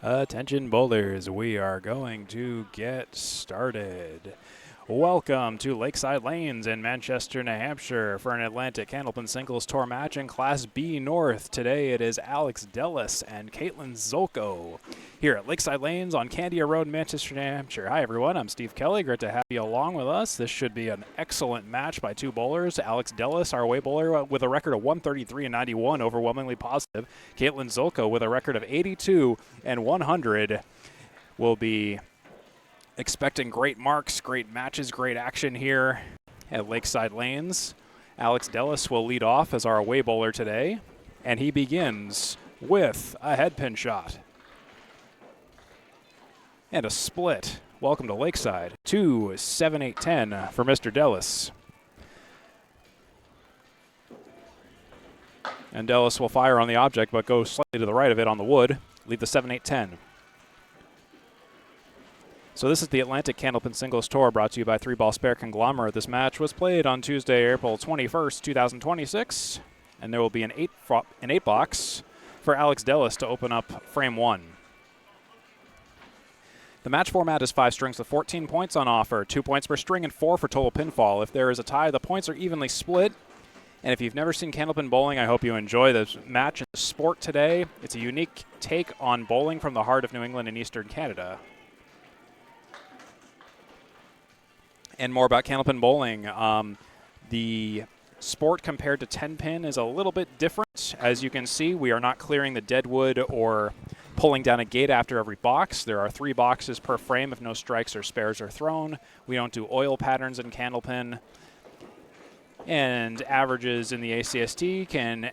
Attention bowlers, we are going to get started. Welcome to Lakeside Lanes in Manchester, New Hampshire for an Atlantic Candlepin Singles Tour match in Class B North. Today it is Alex Dellas and Caitlin Zoltko here at Lakeside Lanes on Candia Road, Manchester, New Hampshire. Hi everyone, I'm Steve Kelly. Great to have you along with us. This should be an excellent match by two bowlers. Alex Dellas, our away bowler, with a record of 133 and 91, overwhelmingly positive. Caitlin Zoltko with a record of 82 and 100 will be expecting great marks, great matches, great action here at Lakeside Lanes. Alex Dellas will lead off as our away bowler today, and he begins with a head pin shot. And a split. Welcome to Lakeside. 2, 7, 8, 10 for Mr. Dellas. And Dellas will fire on the object, but go slightly to the right of it on the wood. Leave the 7, 8, 10. So this is the Atlantic Candlepin Singles Tour brought to you by 3-Ball Spare Conglomerate. This match was played on Tuesday, April 21st, 2026. And there will be an 8 box for Alex Dellas to open up frame 1. The match format is 5 strings with 14 points on offer, 2 points per string and 4 for total pinfall. If there is a tie, the points are evenly split. And if you've never seen Candlepin bowling, I hope you enjoy this match and sport today. It's a unique take on bowling from the heart of New England and Eastern Canada. And more about Candlepin bowling. The sport compared to 10-pin is a little bit different. As you can see, we are not clearing the dead wood or pulling down a gate after every box. There are 3 boxes per frame if no strikes or spares are thrown. We don't do oil patterns in Candlepin. And averages in the ACST can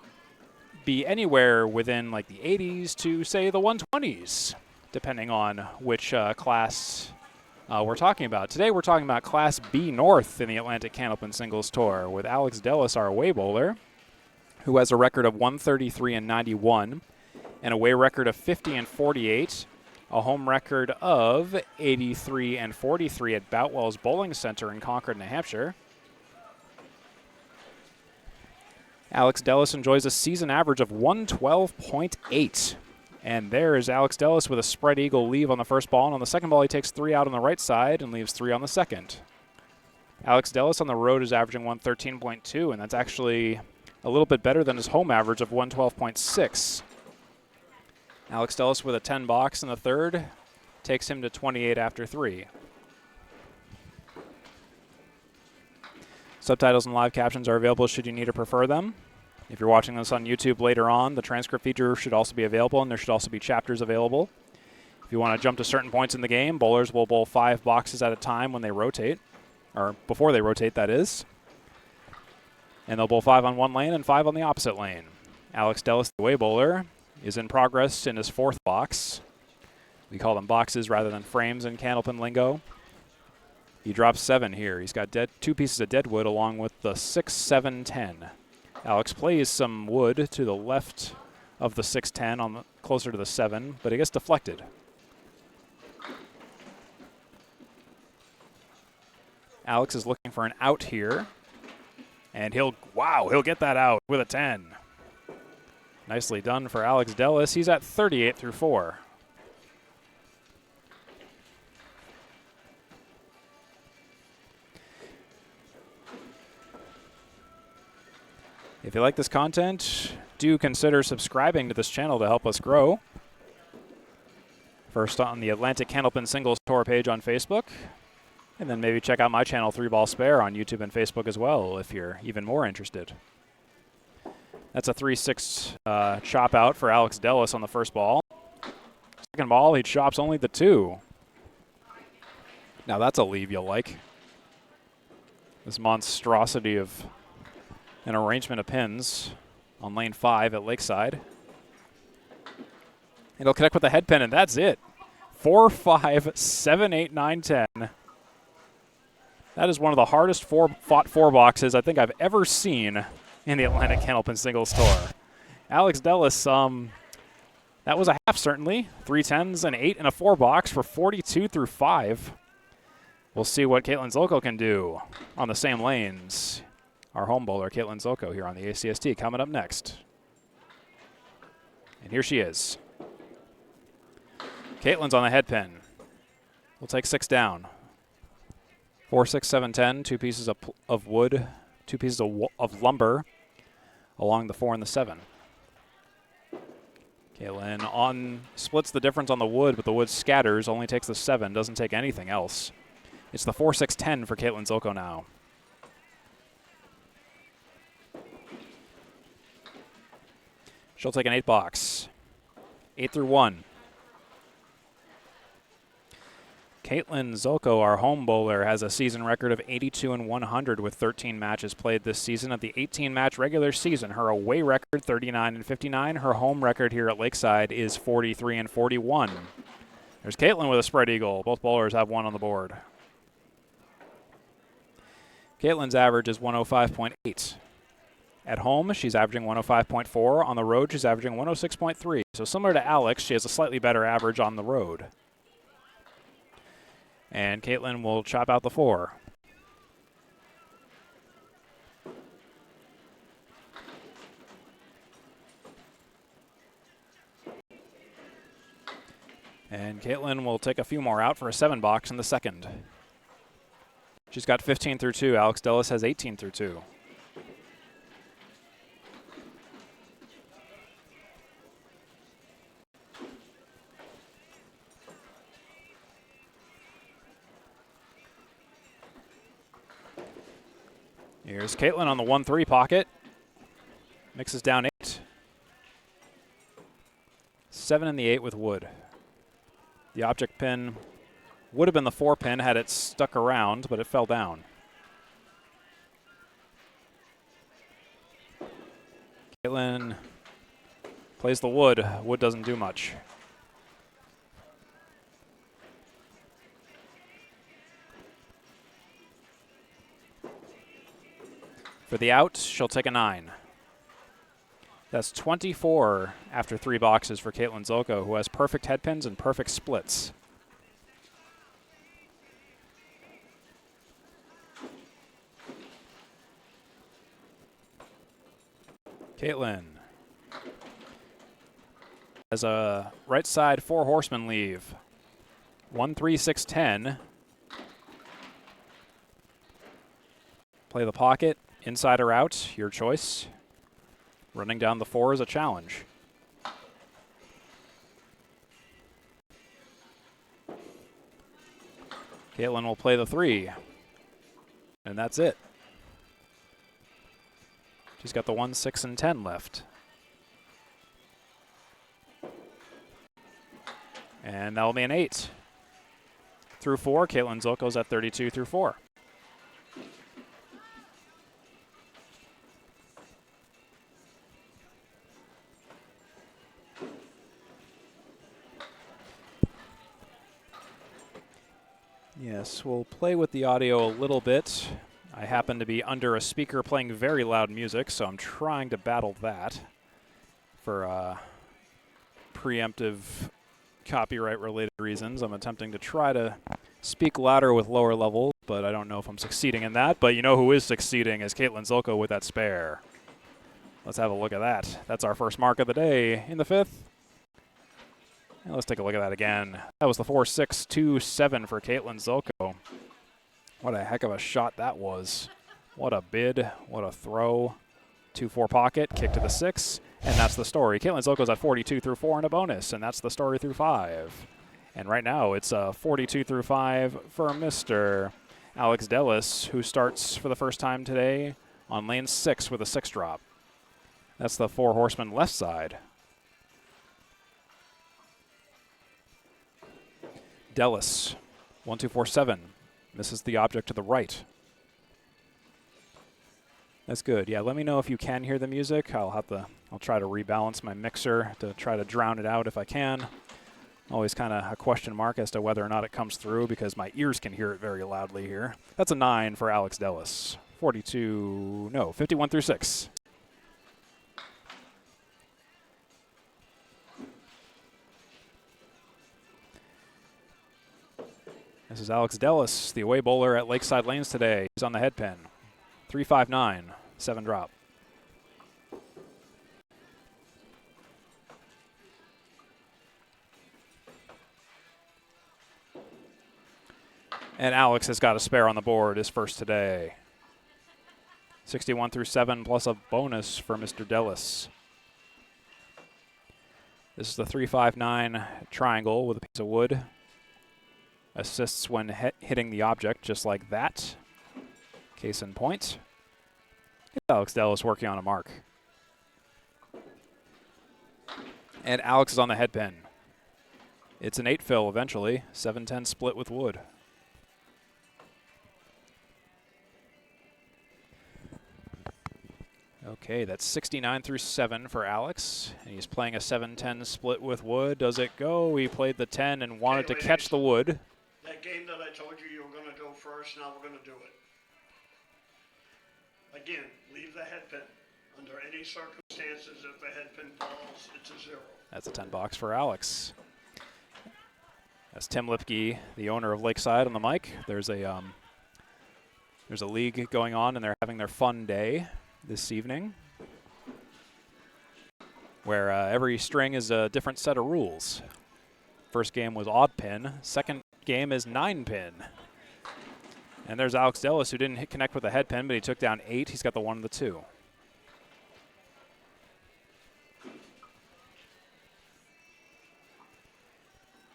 be anywhere within like the 80s to, say, the 120s, depending on which class we're talking about. Today we're talking about Class B North in the Atlantic Candlepin Singles Tour with Alex Dellas, our away bowler, who has a record of 133 and 91, an away record of 50 and 48, a home record of 83 and 43 at Boutwell's Bowling Center in Concord, New Hampshire. Alex Dellas enjoys a season average of 112.8. And there is Alex Dellas with a spread eagle leave on the first ball. And on the second ball, he takes 3 out on the right side and leaves 3 on the second. Alex Dellas on the road is averaging 113.2, and that's actually a little bit better than his home average of 112.6. Alex Dellas with a 10 box in the third takes him to 28 after 3. Subtitles and live captions are available should you need or prefer them. If you're watching this on YouTube later on, the transcript feature should also be available, and there should also be chapters available. If you want to jump to certain points in the game, bowlers will bowl 5 boxes at a time when they rotate, or before they rotate, that is. And they'll bowl 5 on one lane and 5 on the opposite lane. Alex Dellas, the away bowler, is in progress in his 4th box. We call them boxes rather than frames in Candlepin lingo. He drops 7 here. He's got 2 pieces of dead wood along with the 6, 7, 10. Alex plays some wood to the left of the 6-10, closer to the 7, but it gets deflected. Alex is looking for an out here, and he'll get that out with a 10. Nicely done for Alex Dellas. He's at 38 through 4. If you like this content, do consider subscribing to this channel to help us grow. First on the Atlantic Candlepin Singles Tour page on Facebook, and then maybe check out my channel 3-Ball Spare on YouTube and Facebook as well if you're even more interested. That's a 3-6 chop out for Alex Dellas on the first ball. Second ball, he chops only the 2. Now that's a leave you'll like. This monstrosity of an arrangement of pins on lane 5 at Lakeside. It'll connect with the head pin, and that's it. 4, 5, 7, 8, 9, 10. That is one of the hardest fought 4 boxes I think I've ever seen in the Atlantic Candlepin Singles Tour. Alex Dellas, that was a half certainly. 3 10s, an 8, and a 4 box for 42 through 5. We'll see what Caitlin Zoltko can do on the same lanes. Our home bowler, Caitlin Zoltko, here on the ACST, coming up next. And here she is. Caitlin's on the head pin. We'll take 6 down. 4, 6, 7, 10. 2 pieces of wood, 2 pieces of lumber along the 4 and the 7. Caitlin splits the difference on the wood, but the wood scatters, only takes the 7, doesn't take anything else. It's the 4, 6, 10 for Caitlin Zoltko now. She'll take an 8 box. 8 through 1. Caitlin Zoltko, our home bowler, has a season record of 82-100 with 13 matches played this season. Of the 18-match regular season, her away record 39-59. Her home record here at Lakeside is 43-41. There's Caitlin with a spread eagle. Both bowlers have 1 on the board. Caitlin's average is 105.8. At home, she's averaging 105.4. On the road, she's averaging 106.3. So similar to Alex, she has a slightly better average on the road. And Caitlin will chop out the 4. And Caitlin will take a few more out for a 7 box in the second. She's got 15 through 2. Alex Dellas has 18 through 2. Here's Caitlin on the 1-3 pocket. Mixes down 8. 7 in the 8 with wood. The object pin would have been the 4 pin had it stuck around, but it fell down. Caitlin plays the wood. Wood doesn't do much. For the out, she'll take a 9. That's 24 after 3 boxes for Caitlin Zoltko, who has perfect head pins and perfect splits. Caitlin has a right side 4 horseman leave. 1, 3, 6, 10. Play the pocket. Inside or out, your choice. Running down the 4 is a challenge. Caitlin will play the 3. And that's it. She's got the 1, 6, and 10 left. And that'll be an 8. Through 4, Caitlin Zoltko's at 32 through 4. Yes, we'll play with the audio a little bit. I happen to be under a speaker playing very loud music, so I'm trying to battle that for preemptive copyright-related reasons. I'm attempting to try to speak louder with lower levels, but I don't know if I'm succeeding in that. But you know who is succeeding is Caitlin Zoltko with that spare. Let's have a look at that. That's our first mark of the day in the 5th. And let's take a look at that again. That was the 4, 6, 2, 7 for Caitlin Zoltko. What a heck of a shot that was. What a bid, what a throw. 2-4 pocket, kick to the 6, and that's the story. Caitlin Zoltko's at 42 through 4 and a bonus, and that's the story through 5. And right now it's 42 through 5 for Mr. Alex Dellas, who starts for the first time today on lane 6 with a 6 drop. That's the 4 horseman left side. Dellas, 1, 2, 4, 7. Misses the object to the right. That's good. Yeah, let me know if you can hear the music. I'll try to rebalance my mixer to try to drown it out if I can. Always kind of a question mark as to whether or not it comes through because my ears can hear it very loudly here. That's a 9 for Alex Dellas. 51 through 6. This is Alex Dellas, the away bowler at Lakeside Lanes today. He's on the head pin. 3-5-9, 7 drop. And Alex has got a spare on the board, his first today. 61 through 7 plus a bonus for Mr. Dellas. This is the 3-5-9 triangle with a piece of wood. Assists when hitting the object just like that. Case in point. Alex Dellas working on a mark. And Alex is on the head pin. It's an 8 fill eventually. 7-10 split with wood. Okay, that's 69 through 7 for Alex. And he's playing a 7-10 split with wood. Does it go? He played the 10 and wanted to catch the wood. That game that I told you were going to go first, now we're going to do it. Again, leave the head pin. Under any circumstances, if the head pin falls, it's a 0. That's a 10 box for Alex. That's Tim Lipke, the owner of Lakeside, on the mic. There's a league going on, and they're having their fun day this evening, where every string is a different set of rules. First game was odd pin. Second game is 9 pin. And there's Alex Dellas, who didn't connect with the head pin, but he took down 8. He's got the 1 and the 2.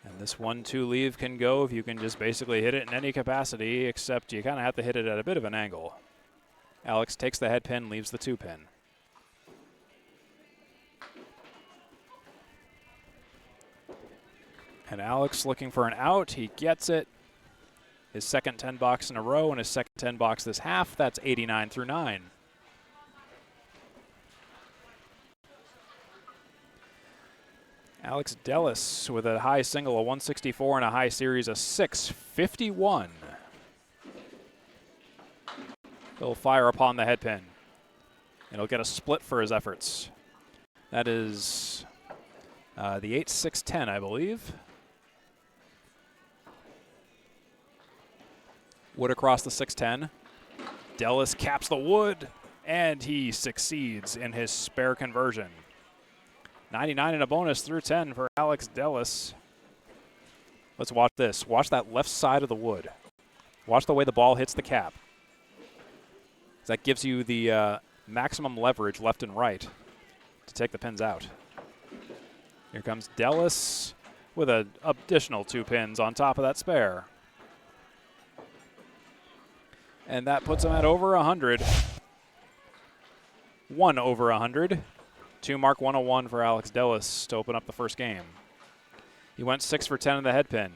And this 1-2 leave can go if you can just basically hit it in any capacity, except you kind of have to hit it at a bit of an angle. Alex takes the head pin, leaves the 2 pin. And Alex looking for an out. He gets it. His second 10 box in a row and his second 10 box this half. That's 89 through 9. Alex Dellas with a high single, a 164, and a high series, a 651. He'll fire upon the head pin. And he'll get a split for his efforts. That is the 8-6-10, I believe. Wood across the 6-10. Dellas caps the wood, and he succeeds in his spare conversion. 99 and a bonus through 10 for Alex Dellas. Let's watch this. Watch that left side of the wood. Watch the way the ball hits the cap. That gives you the maximum leverage left and right to take the pins out. Here comes Dellas with an additional 2 pins on top of that spare. And that puts him at over 100. 1 over 100. 2 mark 101 for Alex Dellas to open up the first game. He went 6 for 10 in the head pin.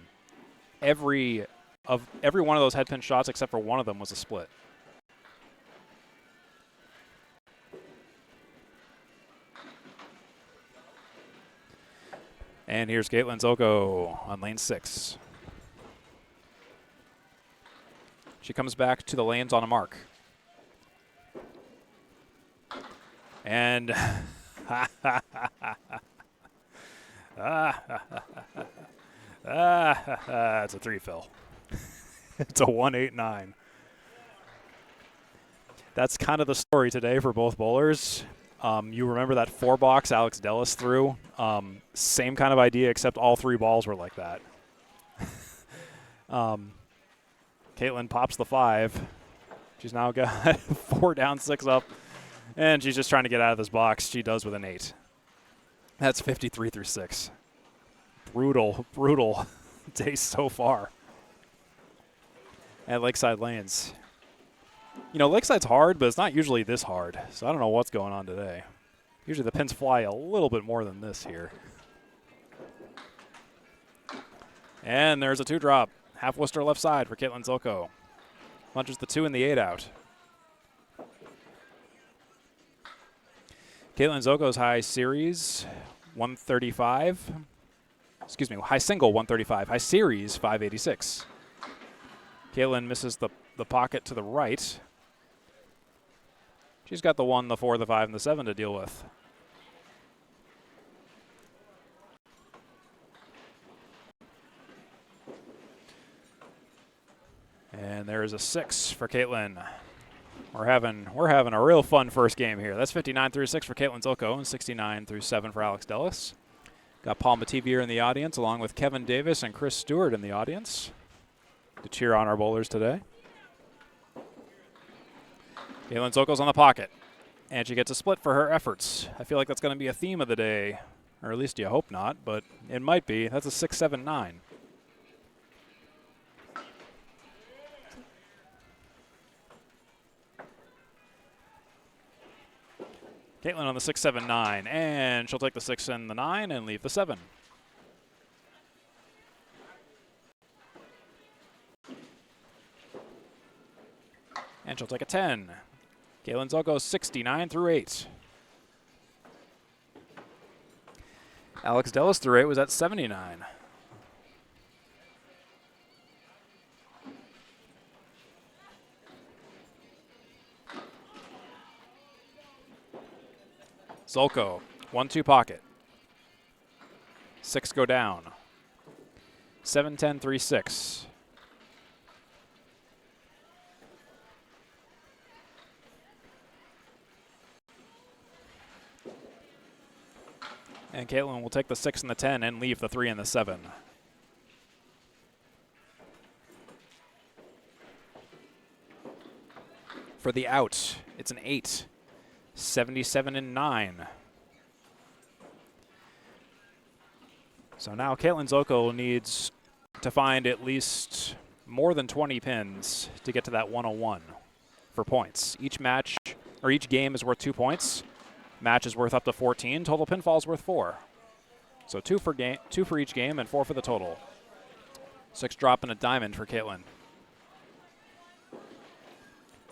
Every one of those head pin shots except for one of them was a split. And here's Caitlin Zoltko on lane 6. She comes back to the lanes on a mark. And it's a 3 fill. It's a 1-8-9. That's kind of the story today for both bowlers. You remember that 4 box Alex Dellas threw? Same kind of idea, except all 3 balls were like that. Caitlin pops the 5. She's now got 4 down, 6 up, and she's just trying to get out of this box. She does with an 8. That's 53 through 6. Brutal, brutal day so far at Lakeside Lanes. You know, Lakeside's hard, but it's not usually this hard, so I don't know what's going on today. Usually the pins fly a little bit more than this here. And there's a 2-drop. Half Worcester left side for Caitlin Zoltko. Punches the 2 and the 8 out. Caitlin Zoltko's high series, 135. Excuse me, high single, 135. High series, 586. Caitlin misses the pocket to the right. She's got the 1, the 4, the 5, and the 7 to deal with. And there is a 6 for Caitlin. We're having a real fun first game here. That's 59 through 6 for Caitlin Zoltko and 69 through 7 for Alex Dellas. Got Paul Mativier in the audience, along with Kevin Davis and Chris Stewart in the audience. to cheer on our bowlers today. Caitlin Zoltko's on the pocket, and she gets a split for her efforts. I feel like that's going to be a theme of the day, or at least you hope not, but it might be. That's a 6-7-9. Caitlin on the 6-7-9, and she'll take the 6 and the 9 and leave the 7. And she'll take a 10. Caitlin Zoltko 69 through 8. Alex Dellas through 8 was at 79. Zoltko, 1-2 pocket. 6 go down. 7-10, 3-6. And Caitlin will take the 6 and the 10 and leave the 3 and the 7. For the out, it's an 8. 77 and 9. So now Caitlin Zoltko needs to find at least more than 20 pins to get to that 101 for points. Each match, or each game is worth 2 points. Match is worth up to 14. Total pinfall is worth 4. So 2 for each game and 4 for the total. 6 drop and a diamond for Caitlin.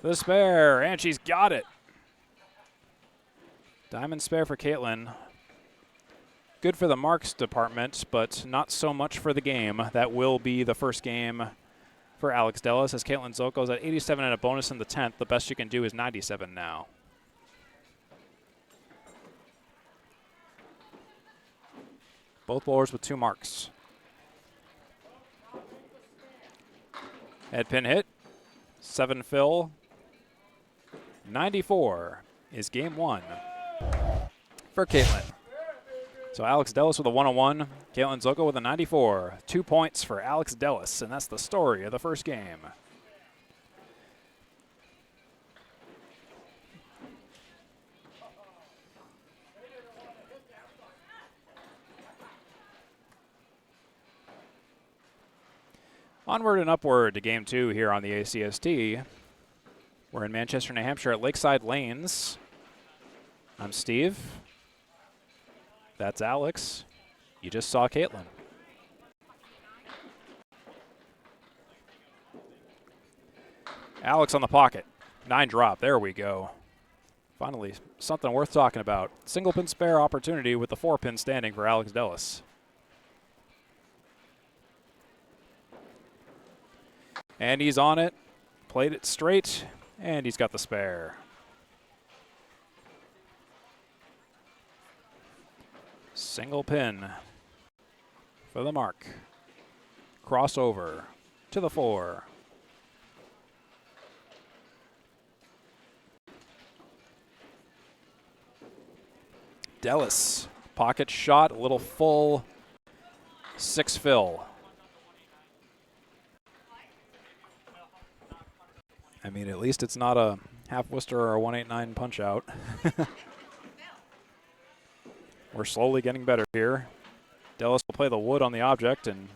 The spare, and she's got it. Diamond spare for Caitlin. Good for the marks department, but not so much for the game. That will be the first game for Alex Dellas, as Caitlin Zoltko's at 87 and a bonus in the 10th. The best she can do is 97 now. Both bowlers with 2 marks. Head pin hit. 7 fill. 94 is game 1 for Caitlin. So Alex Dellas with a 101. Caitlin Zoltko with a 94. 2 points for Alex Dellas, and that's the story of the first game. Onward and upward to game 2 here on the ACST. We're in Manchester, New Hampshire at Lakeside Lanes. I'm Steve. That's Alex. You just saw Caitlin. Alex on the pocket. 9 drop. There we go. Finally, something worth talking about. Single pin spare opportunity with the 4 pin standing for Alex Dellas. And he's on it. Played it straight. And he's got the spare. Single pin for the mark. Crossover to the 4. Dellas, pocket shot, a little full 6 fill. I mean, at least it's not a half Worcester or a 189 punch out. We're slowly getting better here. Dellas will play the wood on the object and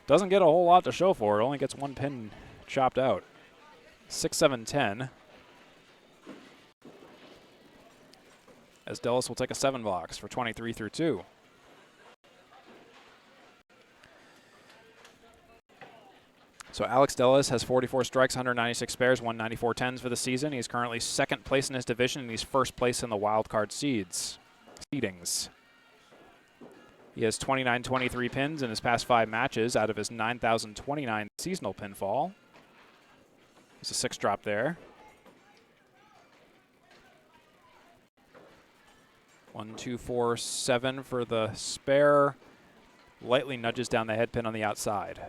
doesn't get a whole lot to show for it. Only gets 1 pin chopped out. 6-7-10. As Dellas will take a 7 box for 23 through 2. So Alex Dellas has 44 strikes, 196 spares, 194 tens for the season. He's currently 2nd place in his division, and he's 1st place in the wild card seedings. He has 29-23 pins in his past 5 matches out of his 9,029 seasonal pinfall. There's a 6 drop there. 1, 2, 4, 7 for the spare. Lightly nudges down the head pin on the outside.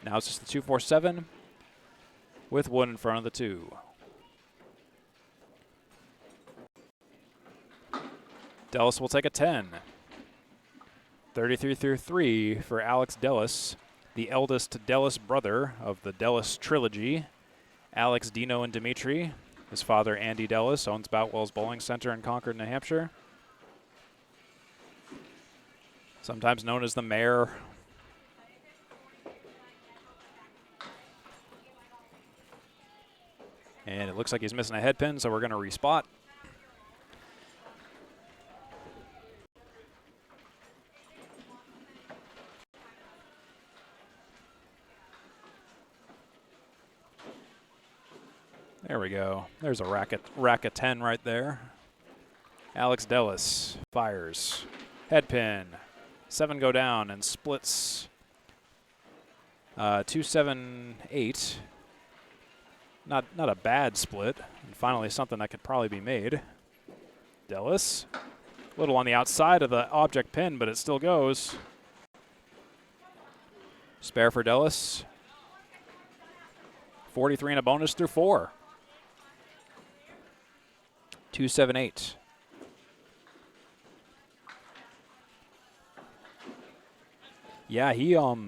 Now it's just the 2-4-7 with wood in front of the 2. Dellas will take a 10. 33 through 3 for Alex Dellas. the eldest Dellas brother of the Dellas trilogy, Alex, Dino, and Dimitri. His father, Andy Dellas, owns Boutwell's Bowling Center in Concord, New Hampshire. Sometimes known as the mayor. And it looks like he's missing a head pin, so we're going to respot. There we go. There's a rack of 10 right there. Alex Dellas fires. Head pin. 7 go down and splits 2-7-8. Not a bad split. And finally something that could probably be made. Dellas. A little on the outside of the object pin, but it still goes. Spare for Dellas. 43 and a bonus through 4. 2-7-8. Yeah, he oh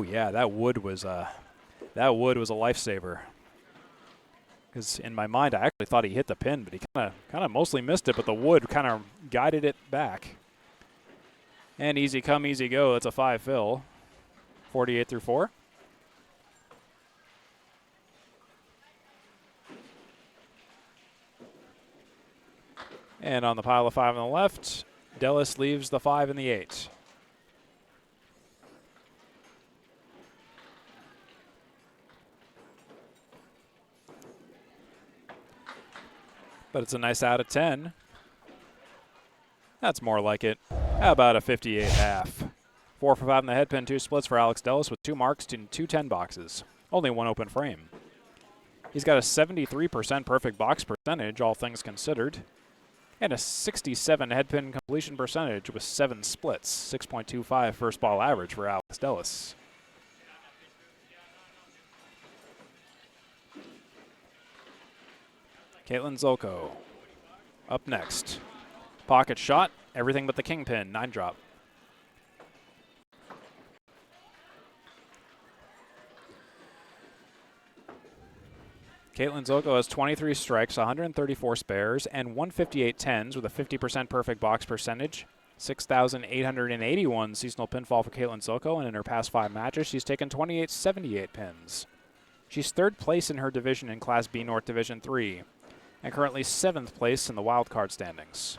yeah, that wood was a lifesaver. Because in my mind, I actually thought he hit the pin, but he kind of mostly missed it. But the wood kind of guided it back. And easy come, easy go. That's a 5 fill. 48 through 4. And on the pile of 5 on the left, Dellas leaves the 5 and the 8. But it's a nice out of 10. That's more like it. How about a 58.5? 4 for 5 in the head pin, 2 splits for Alex Dellas with 2 marks and 2 10 boxes. Only 1 open frame. He's got a 73% perfect box percentage, all things considered, and a 67 head pin completion percentage with 7 splits. 6.25 first ball average for Alex Dellas. Caitlin Zoltko up next. Pocket shot, everything but the kingpin, 9 drop. Caitlin Zoltko has 23 strikes, 134 spares, and 158 tens with a 50% perfect box percentage. 6,881 seasonal pinfall for Caitlin Zoltko, and in her past 5 matches, she's taken 2878 pins. She's 3rd place in her division in Class B North Division 3. And currently 7th place in the wild card standings.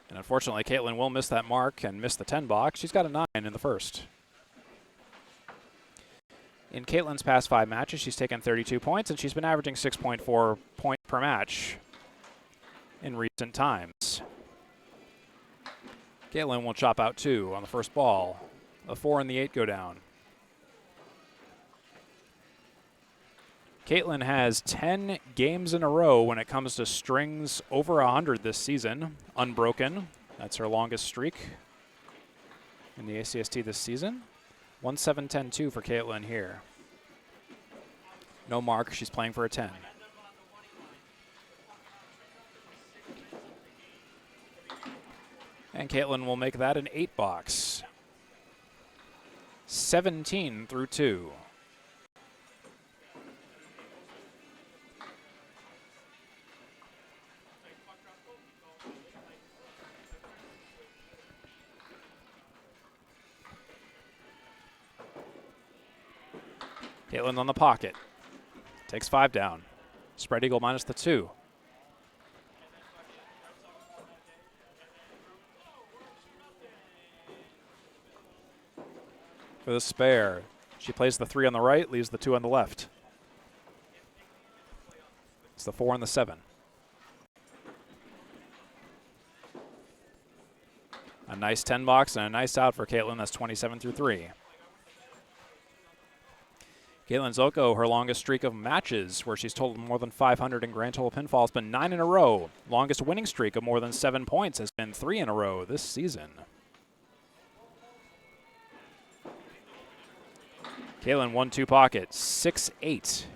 And unfortunately, Caitlin will miss that mark and miss the 10 box. She's got a 9 in the first. In Caitlin's past 5 matches, she's taken 32 points, and she's been averaging 6.4 points per match in recent times. Caitlin will chop out 2 on the first ball. The 4 and the 8 go down. Caitlin has 10 games in a row when it comes to strings over 100 this season. Unbroken. That's her longest streak in the ACST this season. 1-7-10-2 for Caitlin here. No mark. She's playing for a 10. And Caitlin will make that an 8 box. 17 through 2. Caitlin on the pocket. Takes 5 down. Spread eagle minus the 2. For the spare, she plays the 3 on the right, leaves the 2 on the left. It's the 4 and the 7. A nice 10 box and a nice out for Caitlin. That's 27 through 3. Caitlin Zoltko, her longest streak of matches where she's totaled more than 500 in grand total pinfall has been 9 in a row. Longest winning streak of more than 7 points has been 3 in a row this season. Caitlin 1-2 pocket, 6-8.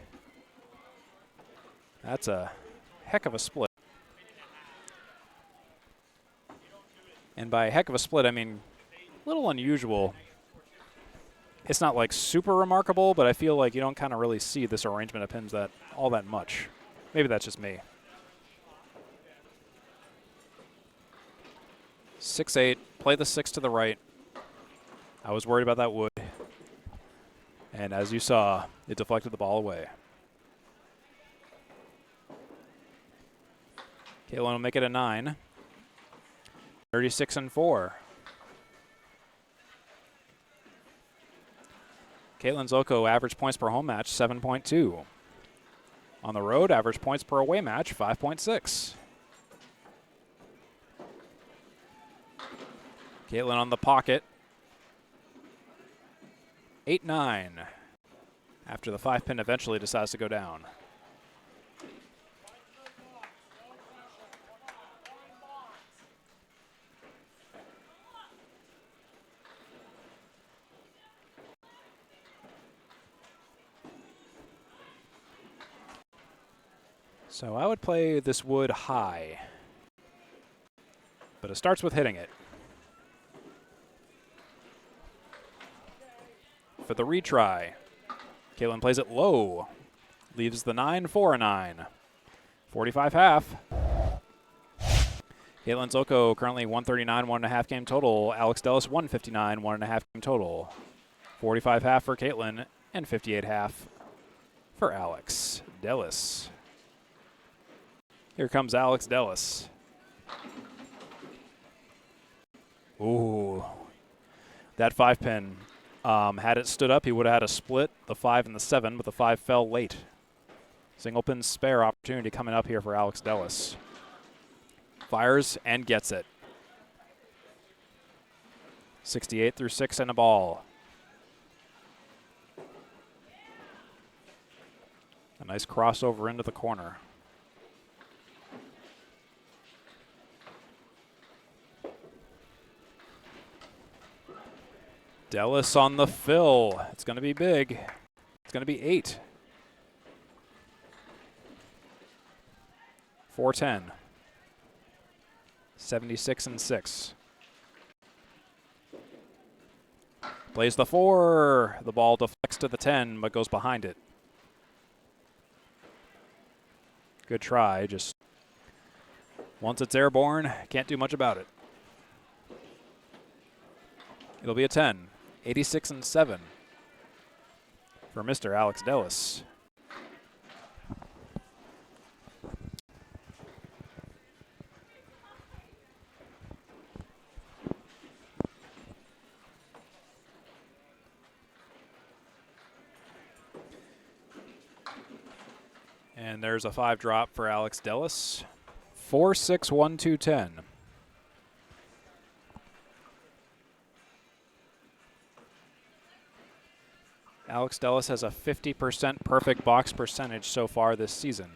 That's a heck of a split. And by heck of a split, I mean a little unusual. It's not like super remarkable, but I feel like you don't kind of really see this arrangement of pins all that much. Maybe that's just me. 6-8, play the 6 to the right. I was worried about that wood. And as you saw, it deflected the ball away. Caitlin will make it a 9. 36-4. Caitlin Zoltko, average points per home match, 7.2. On the road, average points per away match, 5.6. Caitlin on the pocket, 8-9. After the 5-pin eventually decides to go down. So I would play this wood high, but it starts with hitting it. For the retry, Caitlin plays it low, leaves the 9 for a 9. 45 half. Caitlin Zoltko currently 139, 1.5 game total. Alex Dellas 159, 1.5 game total. 45 half for Caitlin and 58 half for Alex Dellas. Here comes Alex Dellas. Ooh, that 5-pin. Had it stood up, he would have had a split, the 5 and the 7, but the 5 fell late. Single pin spare opportunity coming up here for Alex Dellas. Fires and gets it. 68 through 6 and a ball. A nice crossover into the corner. Dellas on the fill. It's going to be big. It's going to be 8. 4-10. 76-6. Plays the 4. The ball deflects to the 10, but goes behind it. Good try. Just once it's airborne, can't do much about it. It'll be a 10. 86-7 for Mr. Alex Dellas. And there's a 5 drop for Alex Dellas. 4-6-1-2-10. Alex Dellas has a 50% perfect box percentage so far this season,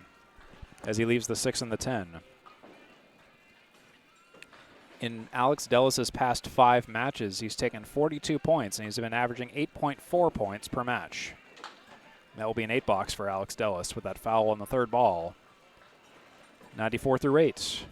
as he leaves the 6 and the 10. In Alex Dellas' past 5 matches, he's taken 42 points, and he's been averaging 8.4 points per match. That will be an 8 box for Alex Dellas with that foul on the 3rd ball. 94 through 8.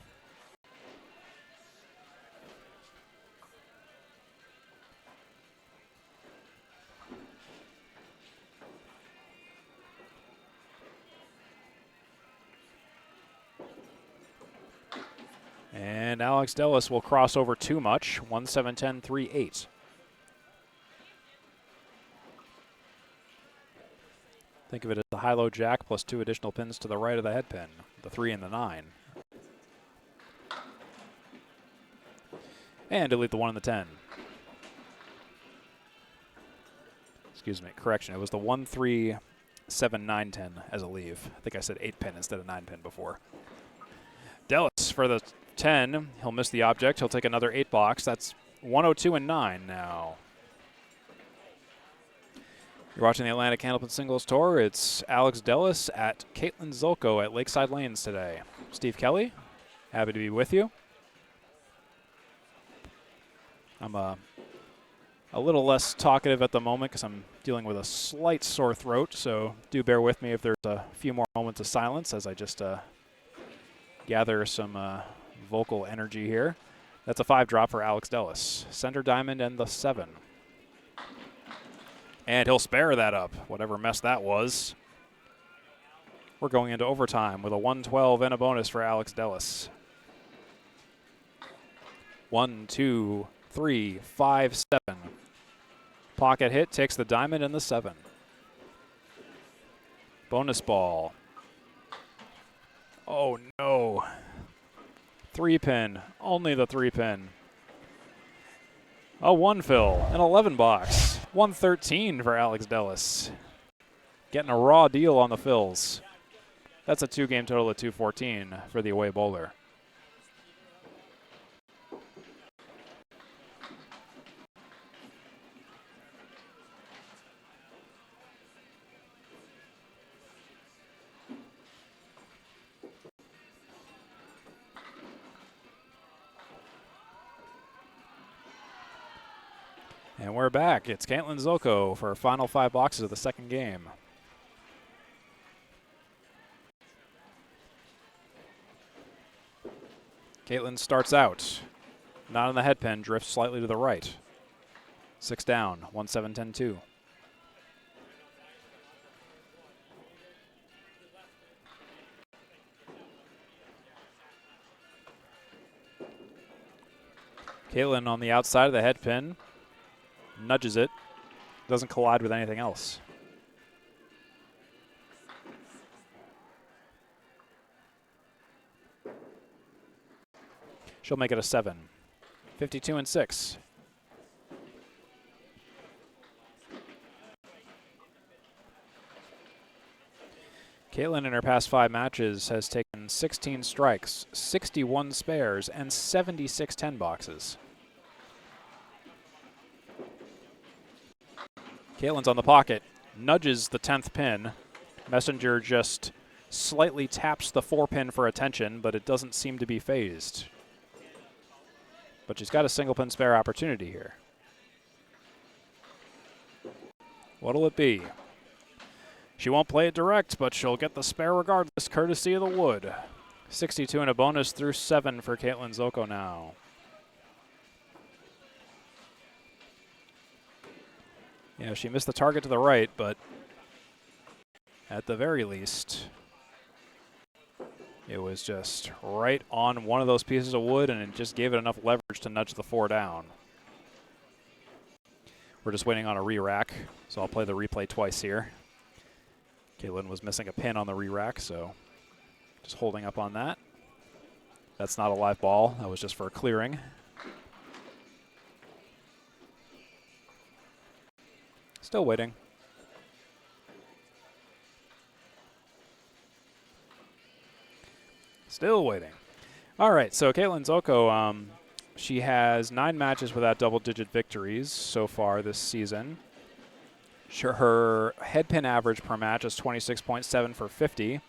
And Alex Dellas will cross over too much. 1-7-10, 3-8. Think of it as the high-low jack plus 2 additional pins to the right of the head pin, the 3 and the 9. And delete the 1 and the 10. Excuse me, correction. It was the 1, 3, 7, 9, 10 as a leave. I think I said 8 pin instead of 9 pin before. Dellas for the 10. He'll miss the object. He'll take another 8 box. That's 102 and 9 now. You're watching the Atlantic Candlepin Singles Tour. It's Alex Dellas at Caitlin Zoltko at Lakeside Lanes today. Steve Kelly, happy to be with you. I'm a little less talkative at the moment because I'm dealing with a slight sore throat, so do bear with me if there's a few more moments of silence as I just gather some vocal energy here. That's a 5 drop for Alex Dellas. Center diamond and the 7. And he'll spare that up, whatever mess that was. We're going into overtime with a 112 and a bonus for Alex Dellas. 1, 2, 3, 5, 7. Pocket hit takes the diamond and the 7. Bonus ball. Oh no. 3-pin, only the 3-pin. A 1 fill, an 11 box. 113 for Alex Dellas. Getting a raw deal on the fills. That's a 2-game total of 214 for the away bowler. And we're back. It's Caitlin Zoltko for final 5 boxes of the second game. Caitlin starts out. Not on the head pin, drifts slightly to the right. 6 down, 1-7, 10-2. Caitlin on the outside of the head pin. Nudges it. Doesn't collide with anything else. She'll make it a 7. 52 and 6. Caitlin in her past 5 matches has taken 16 strikes, 61 spares, and 76 10 boxes. Caitlin's on the pocket, nudges the 10th pin. Messenger just slightly taps the 4-pin for attention, but it doesn't seem to be phased. But she's got a single pin spare opportunity here. What'll it be? She won't play it direct, but she'll get the spare regardless, courtesy of the wood. 62 and a bonus through 7 for Caitlin Zoltko now. Yeah, she missed the target to the right, but at the very least, it was just right on one of those pieces of wood, and it just gave it enough leverage to nudge the 4 down. We're just waiting on a re-rack, so I'll play the replay twice here. Caitlin was missing a pin on the re-rack, so just holding up on that. That's not a live ball. That was just for clearing. Still waiting. Still waiting. All right, so Caitlin Zoltko, she has 9 matches without double-digit victories so far this season. Her head pin average per match is 26.7 for 50.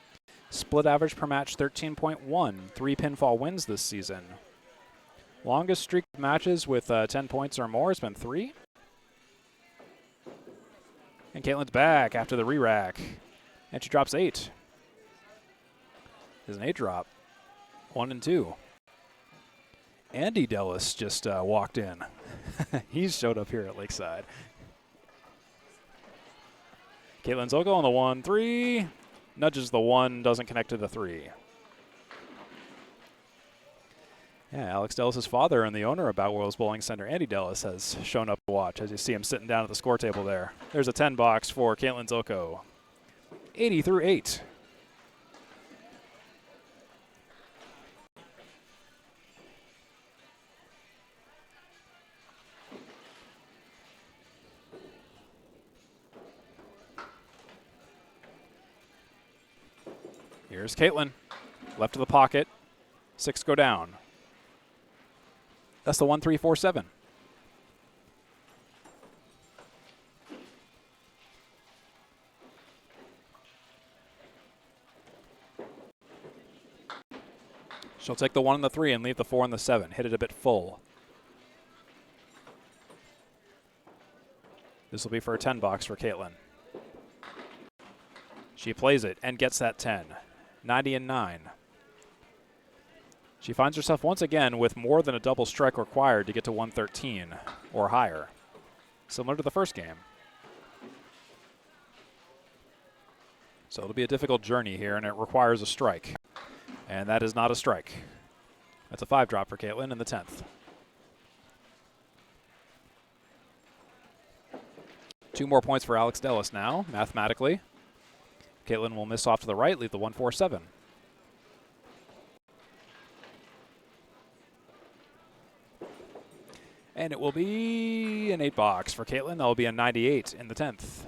Split average per match 13.1. 3 pinfall wins this season. Longest streak of matches with 10 points or more has been 3. And Caitlin's back after the re-rack. And she drops 8. There's an 8 drop. 1 and 2. Andy Dellas just walked in. He's showed up here at Lakeside. Caitlin Zoltko on the 1-3. Nudges the 1, doesn't connect to the 3. Yeah, Alex Dellas' father and the owner of Bowell's Bowling Center, Andy Dellas, has shown up to watch, as you see him sitting down at the score table there. There's a 10 box for Caitlin Zoltko. 80 through 8. Here's Caitlin. Left of the pocket. 6 go down. That's the 1-3-4-7. She'll take the 1 and the 3 and leave the 4 and the 7. Hit it a bit full. This will be for a 10 box for Caitlin. She plays it and gets that 10. 90 and 9. She finds herself once again with more than a double strike required to get to 113 or higher, similar to the first game. So it'll be a difficult journey here, and it requires a strike. And that is not a strike. That's a 5-drop for Caitlin in the 10th. 2 more points for Alex Dellas now, mathematically. Caitlin will miss off to the right, leave the 1-4-7. And it will be an 8-box for Caitlin. That will be a 98 in the 10th.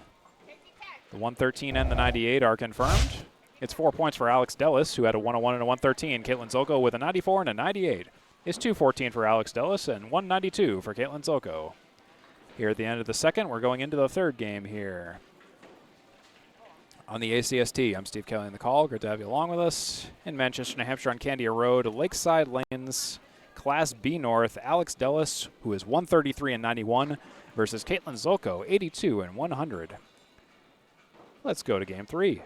The 113 and the 98 are confirmed. It's 4 points for Alex Dellas, who had a 101 and a 113. Caitlin Zoltko with a 94 and a 98. It's 214 for Alex Dellas and 192 for Caitlin Zoltko. Here at the end of the second, we're going into the third game here. On the ACST, I'm Steve Kelly in the call. Great to have you along with us. In Manchester, New Hampshire on Candia Road, Lakeside Lanes, Class B North, Alex Dellas, who is 133 and 91, versus Caitlin Zoltko, 82 and 100. Let's go to game 3.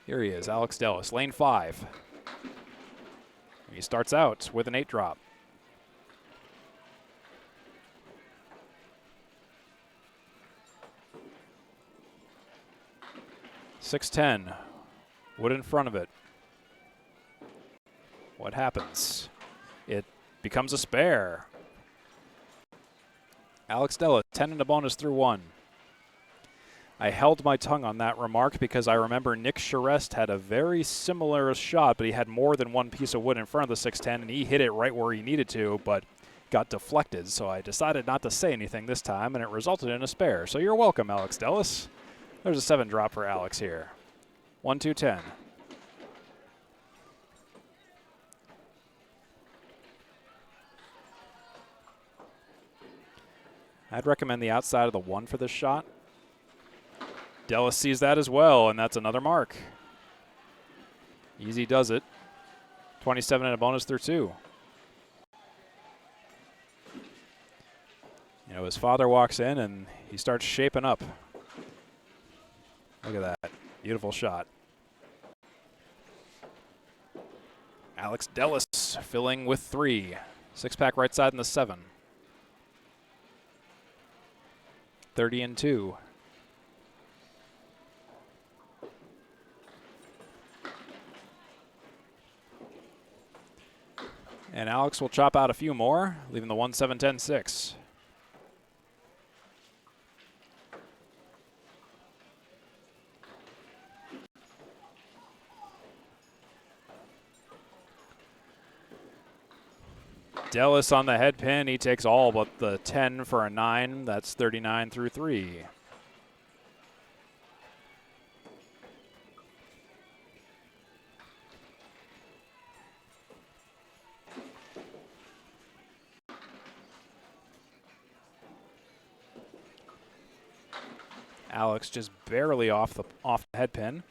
Here he is, Alex Dellas, lane 5. He starts out with an 8-drop. .610, wood in front of it. What happens? It becomes a spare. Alex Dellas, 10 and a bonus through 1. I held my tongue on that remark because I remember Nick Charest had a very similar shot, but he had more than one piece of wood in front of the 610, and he hit it right where he needed to, but got deflected. So I decided not to say anything this time, and it resulted in a spare. So you're welcome, Alex Dellas. There's a 7-drop for Alex here. 1-2-10. I'd recommend the outside of the 1 for this shot. Dellas sees that as well, and that's another mark. Easy does it. 27 and a bonus through 2. You know, his father walks in and he starts shaping up. Look at that. Beautiful shot. Alex Dellas filling with 3. 6-pack right side in the 7. 30 and 2. And Alex will chop out a few more, leaving the 1-7-10-6. Dellas on the head pin. He takes all but the 10 for a 9. That's 39 through 3. Alex just barely off the head pin.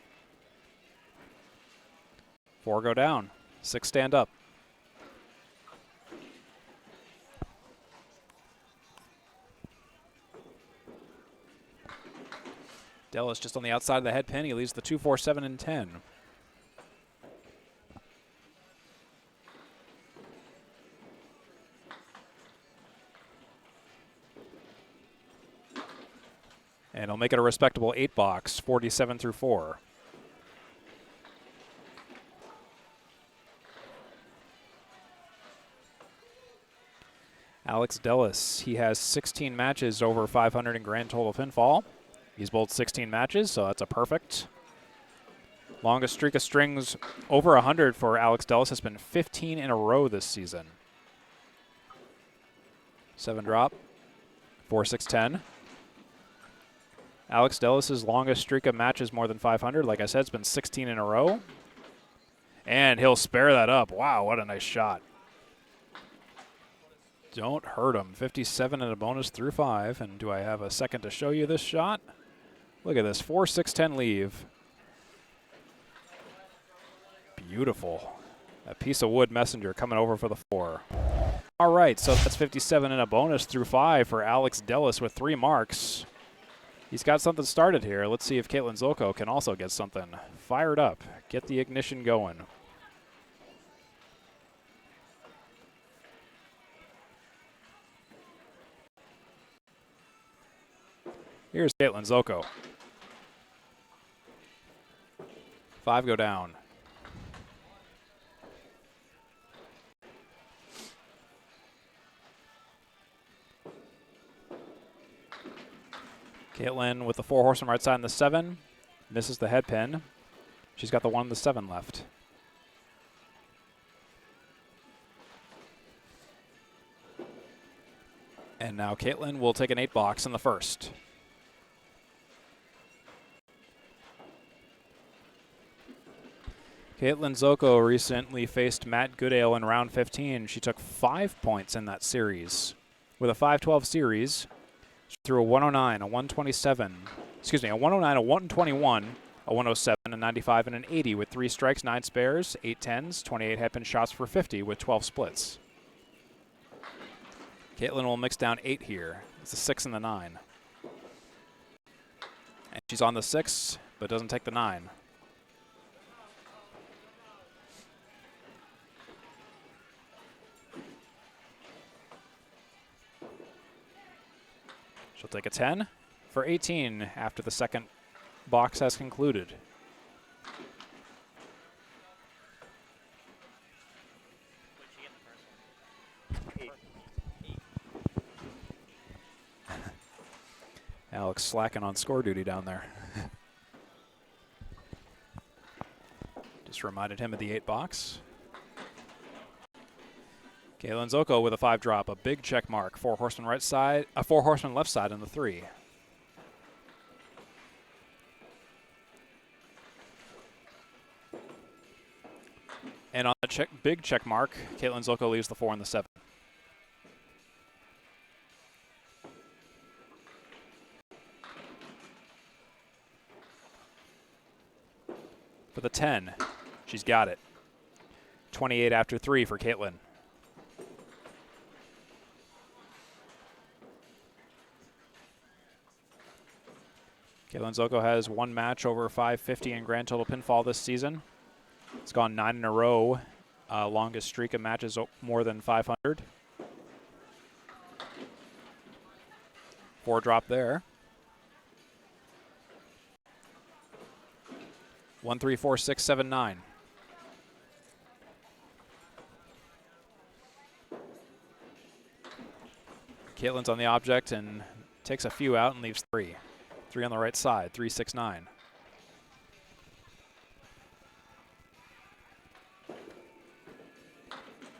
4 go down. 6 stand up. Dellas just on the outside of the head pin. He leaves the 2, 4, 7, and 10. And he'll make it a respectable 8-box, 47 through 4. Alex Dellas, he has 16 matches over 500 in grand total pinfall. He's bowled 16 matches, so that's a perfect. Longest streak of strings over 100 for Alex Dellas has been 15 in a row this season. 7-drop, 4-6-10. Alex Dellas' longest streak of matches more than 500, like I said, it's been 16 in a row. And he'll spare that up. Wow, what a nice shot. Don't hurt him. 57 and a bonus through 5. And do I have a second to show you this shot? Look at this, 4-6-10 leave. Beautiful. A piece of wood messenger coming over for the 4. All right, so that's 57 and a bonus through 5 for Alex Dellas with 3 marks. He's got something started here. Let's see if Caitlin Zoltko can also get something fired up. Get the ignition going. Here's Caitlin Zoltko. 5 go down. Caitlin with the 4 horseman right side in the 7. Misses the head pin. She's got the 1 and the 7 left. And now Caitlin will take an 8 box in the first. Caitlin Zoltko recently faced Matt Goodale in round 15. She took 5 points in that series. With a 5-12 series, she threw a 109, a 127, a 109, a 121, a 107, a 95, and an 80 with 3 strikes, 9 spares, 8 tens, 28 headpin shots for 50 with 12 splits. Caitlin will mix down 8 here. It's the 6 and the 9. And she's on the 6, but doesn't take the 9. She'll take a 10 for 18 after the second box has concluded. Alex slacking on score duty down there. Just reminded him of the 8 box. Caitlin Zoltko with a 5 drop, a big check mark. 4 horseman right side, a 4 horseman left side in the 3. And on a big check mark, Caitlin Zoltko leaves the 4 and the 7. For the 10, she's got it. 28 after 3 for Caitlin. Caitlin Zoltko has 1 match over 550 in grand total pinfall this season. It's gone 9 in a row. Longest streak of matches more than 500. 4 drop there. 1, 3, 4, 6, 7, 9. Caitlin's on the object and takes a few out and leaves 3. 3 on the right side, 3, 6, 9.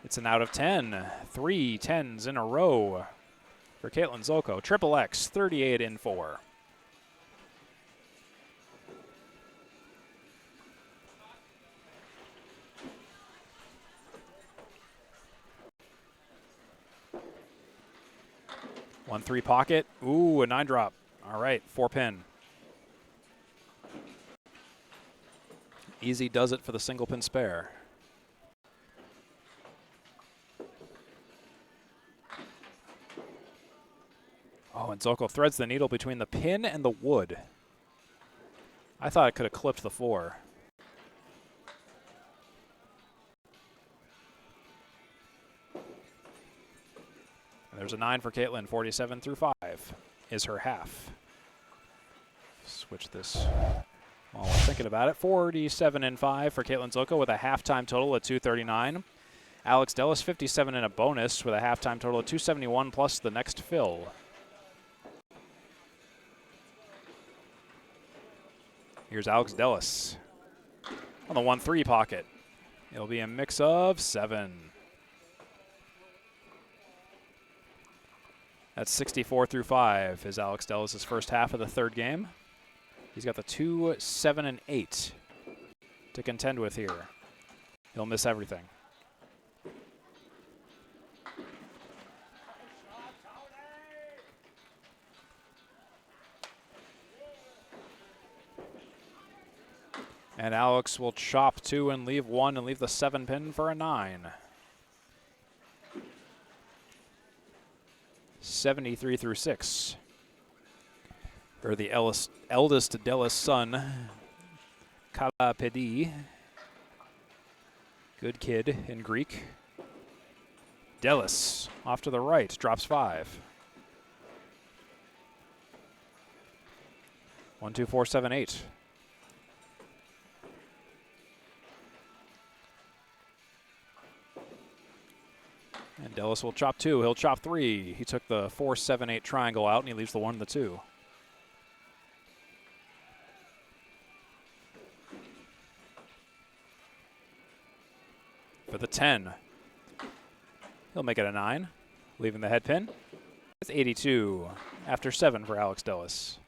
It's an out of 10. 3 10s in a row for Caitlin Zoltko. Triple X, 38 in 4. One 3 pocket. Ooh, a 9 drop. All right, 4 pin. Easy does it for the single pin spare. Oh, and Zoltko threads the needle between the pin and the wood. I thought it could have clipped the 4. And there's a 9 for Caitlin. 47 through 5 is her half. Switch this while we're thinking about it. 47 and 5 for Caitlin Zoltko with a halftime total of 239. Alex Dellas 57 in a bonus with a halftime total of 271 plus the next fill. Here's Alex Dellas on the 1-3 pocket. It'll be a mix of 7. That's 64 through 5 is Alex Dellas' first half of the third game. He's got the 2, 7, and 8 to contend with here. He'll miss everything. And Alex will chop 2 and leave 1 and leave the 7 pin for a 9. 73 through 6. For the eldest Dellas son, Candlepin. Good kid in Greek. Dellas off to the right, drops 5. 1, 2, 4, 7, 8. And Dellas will chop 2. He'll chop 3. He took the 4, 7, 8 triangle out, and he leaves the 1 and the 2. For the 10. He'll make it a 9, leaving the head pin. It's 82 after 7 for Alex Dellas.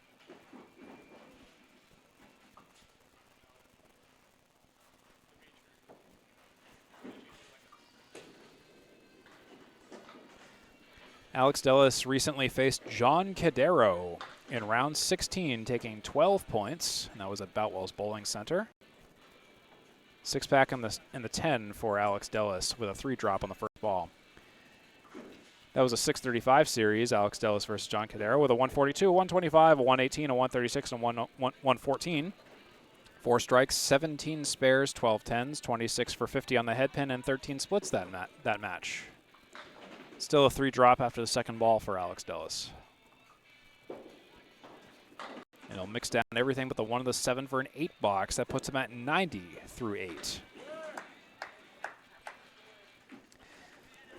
Alex Dellas recently faced John Cadero in round 16, taking 12 points, and that was at Boutwell's Bowling Center. 6-pack in the 10 for Alex Dellas with a 3 drop on the first ball. That was a 635 series, Alex Dellas versus John Cadero, with a 142, a 125, a 118, a 136, and 114. 4 strikes, 17 spares, 12 tens, 26 for 50 on the head pin, and 13 splits that match. Still a 3 drop after the second ball for Alex Dellas. And he'll mix down everything but the 1 and the 7 for an 8 box. That puts him at 90 through 8.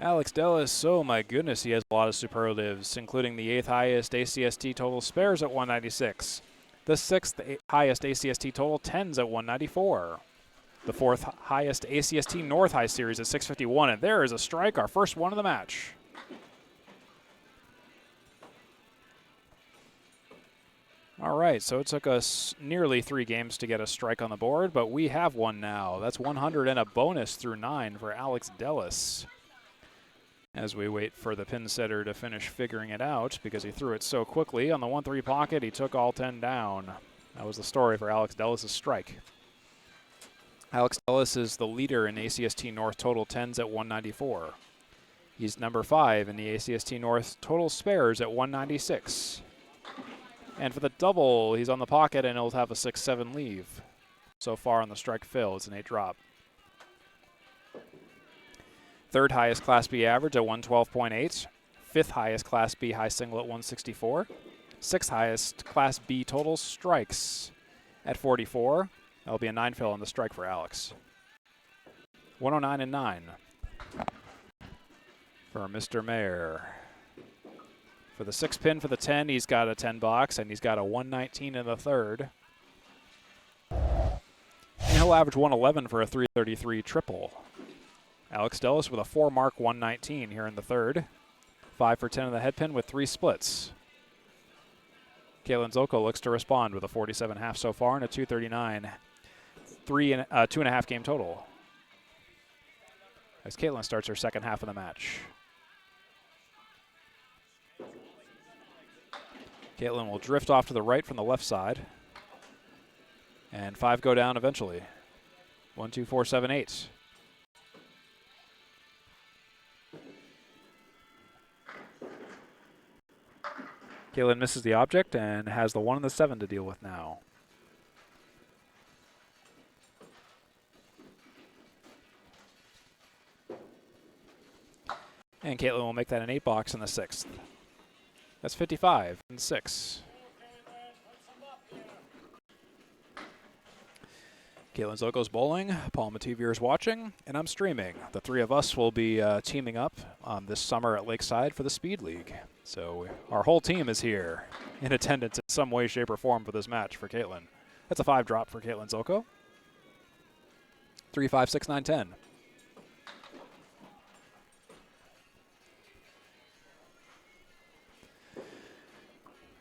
Alex Dellas, oh my goodness, he has a lot of superlatives, including the 8th highest ACST total spares at 196. The 6th highest ACST total tens at 194. The 4th highest ACST North High Series at 651, and there is a strike, our first one of the match. All right, so it took us nearly 3 games to get a strike on the board, but we have one now. That's 100 and a bonus through 9 for Alex Dellas. As we wait for the pin setter to finish figuring it out, because he threw it so quickly. On the 1-3 pocket, he took all 10 down. That was the story for Alex Dellas' strike. Alex Dellas is the leader in ACST North total tens at 194. He's number 5 in the ACST North total spares at 196. And for the double, he's on the pocket and he'll have a 6-7 leave. So far on the strike fill, it's an 8 drop. 3rd highest Class B average at 112.8. 5th highest Class B high single at 164. 6th highest Class B total strikes at 44. That'll be a 9 fill on the strike for Alex. 109 and 9 for Mr. Mayer. For the 6 pin for the 10, he's got a 10 box, and he's got a 119 in the 3rd. And he'll average 111 for a 333 triple. Alex Dellas with a 4 mark 119 here in the 3rd. 5 for 10 in the head pin with 3 splits. Zoltko looks to respond with a 47.5 so far and a 239. 2.5 game total. As Caitlin starts her second half of the match. Caitlin will drift off to the right from the left side. And 5 go down eventually. 1, 2, 4, 7, 8. Caitlin misses the object and has the 1 and the 7 to deal with now. And Caitlin will make that an 8 box in the 6th. That's 55 and 6. Caitlin Zoltko's bowling, Paul Mativier is watching, and I'm streaming. The 3 of us will be teaming up this summer at Lakeside for the Speed League. So our whole team is here in attendance in some way, shape, or form for this match for Caitlin. That's a 5 drop for Caitlin Zoltko. 3, 5, 6, 9, 10.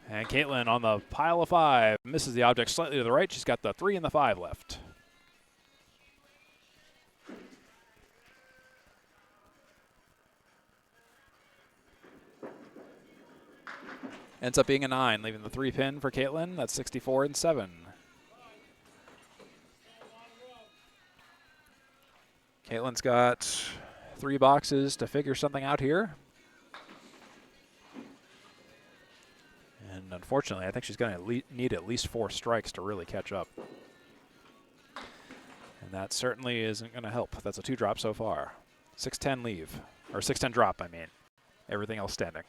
And Caitlin on the pile of 5 misses the object slightly to the right. She's got the 3 and the 5 left. Ends up being a 9, leaving the 3 pin for Caitlin. That's 64 and 7. Caitlin's got 3 boxes to figure something out here. And unfortunately, I think she's going to need at least 4 strikes to really catch up. And that certainly isn't going to help. That's a 2 drop so far. 6-10 leave. Or 6-10 drop, I mean. Everything else standing.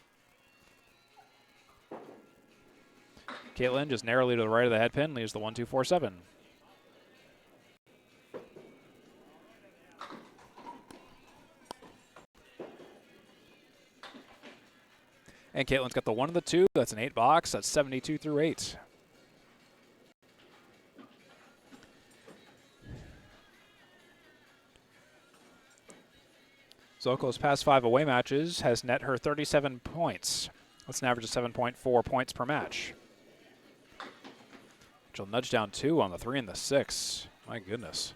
Caitlin just narrowly to the right of the head pin, leaves the 1-2-4-7. And Caitlin's got the 1 and the 2. That's an 8 box. That's 72 through 8. Zoltko's past 5 away matches has net her 37 points. That's an average of 7.4 points per match. She'll nudge down 2 on the 3 and the 6. My goodness.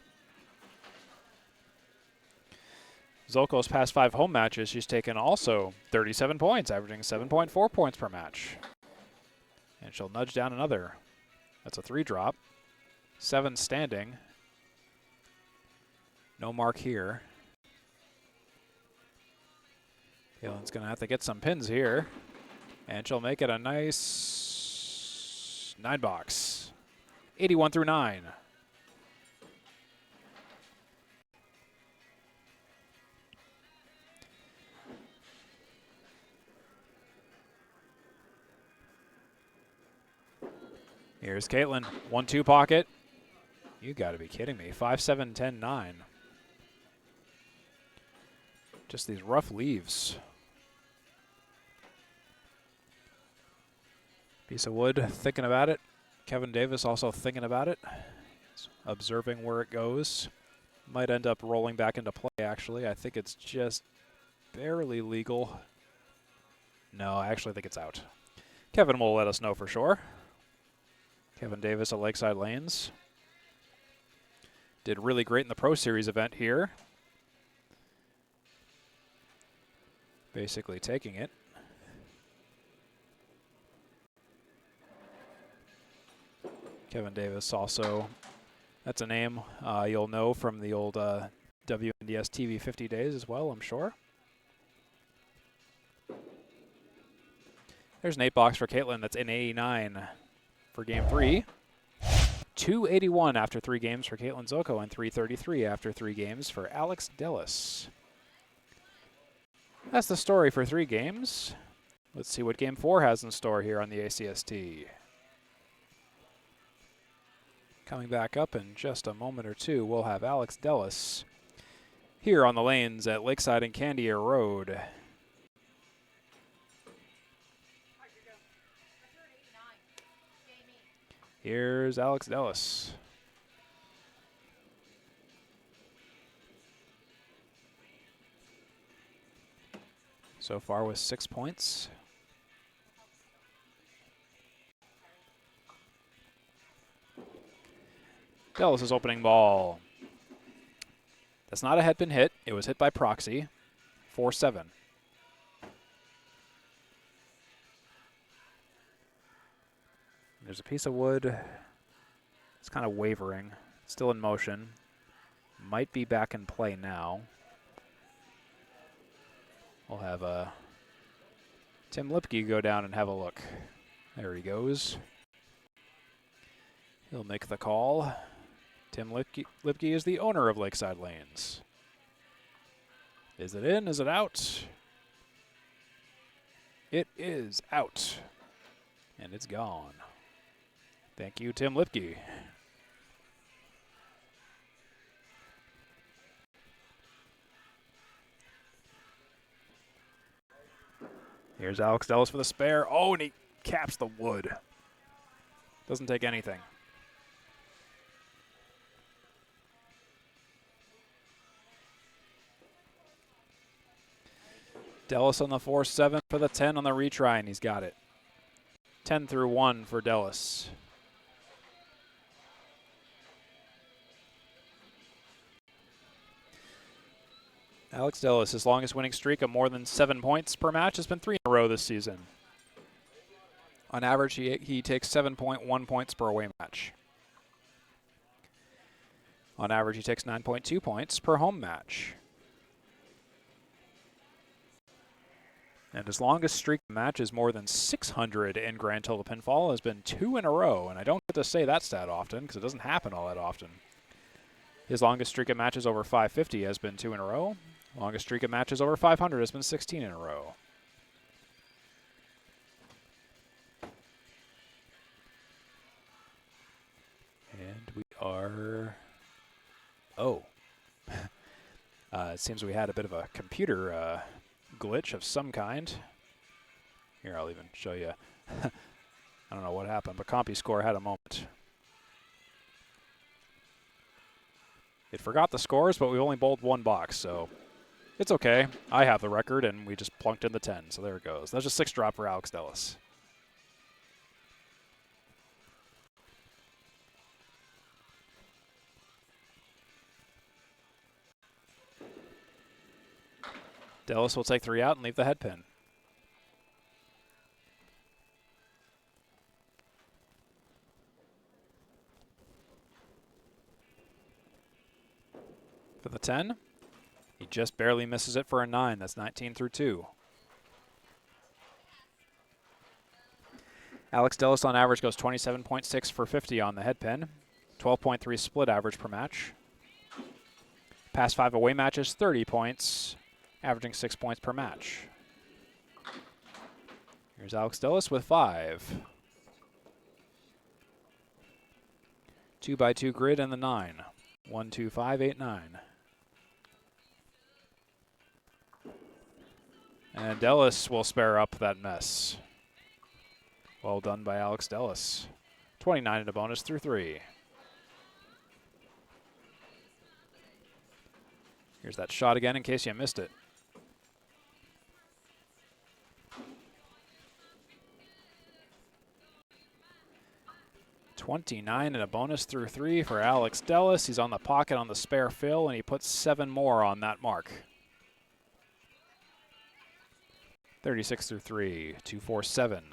Zoltko's past 5 home matches, she's taken also 37 points, averaging 7.4 points per match. And she'll nudge down another. That's a 3 drop. 7 standing. No mark here. Caitlin's going to have to get some pins here. And she'll make it a nice 9 box. 81 through 9. Here's Caitlin. 1-2 pocket. You got to be kidding me. 5-7, 10-9. Just these rough leaves. Piece of wood, thinking about it. Kevin Davis also thinking about it. Observing where it goes. Might end up rolling back into play, actually. I think it's just barely legal. No, I actually think it's out. Kevin will let us know for sure. Kevin Davis at Lakeside Lanes. Did really great in the Pro Series event here. Basically taking it. Kevin Davis also, that's a name you'll know from the old WNDS TV 50 days as well, I'm sure. There's an 8 box for Caitlin. That's an 89 for game 3. 281 after 3 games for Caitlin Zoltko and 333 after 3 games for Alex Dellas. That's the story for 3 games. Let's see what game 4 has in store here on the ACST. Coming back up in just a moment or two, we'll have Alex Dellas here on the lanes at Lakeside and Candier Road. Here's Alex Dellas. So far with 6 points. Dellas' opening ball. That's not a headpin hit. It was hit by proxy. 4-7. There's a piece of wood. It's kind of wavering. Still in motion. Might be back in play now. We'll have Tim Lipke go down and have a look. There he goes. He'll make the call. Tim Lipke is the owner of Lakeside Lanes. Is it in? Is it out? It is out. And it's gone. Thank you, Tim Lipke. Here's Alex Dellas for the spare. Oh, and he caps the wood. Doesn't take anything. Dellas on the 4-7 for the 10 on the retry, and he's got it. 10 through 1 for Dellas. Alex Dellas, his longest winning streak of more than 7 points per match has been 3 in a row this season. On average, he takes 7.1 points per away match. On average, he takes 9.2 points per home match. And his longest streak of matches more than 600 in Grand Total Pinfall has been 2 in a row. And I don't get to say that stat often because it doesn't happen all that often. His longest streak of matches over 550 has been 2 in a row. Longest streak of matches over 500 has been 16 in a row. are... Oh. It seems we had a bit of a computer glitch of some kind. Here, I'll even show you. I don't know what happened, but CompuScore had a moment. It forgot the scores, but we only bowled one box, so it's okay. I have the record, and we just plunked in the 10, so there it goes. That's a 6 drop for Alex Dellas. Dellas will take 3 out and leave the head pin. For the 10, he just barely misses it for a 9. That's 19 through 2. Alex Dellas on average goes 27.6 for 50 on the head pin, 12.3 split average per match. Past 5 away matches, 30 points, averaging 6 points per match. Here's Alex Dellas with 5. 2x2 grid and the 9. 1, 2, 5, 8, 9. And Dellas will spare up that mess. Well done by Alex Dellas. 29 in a bonus through 3. Here's that shot again in case you missed it. $29 in a bonus through 3 for Alex Dellas. He's on the pocket on the spare fill, and he puts 7 more on that mark. 36 through 3, 2, 4, 7.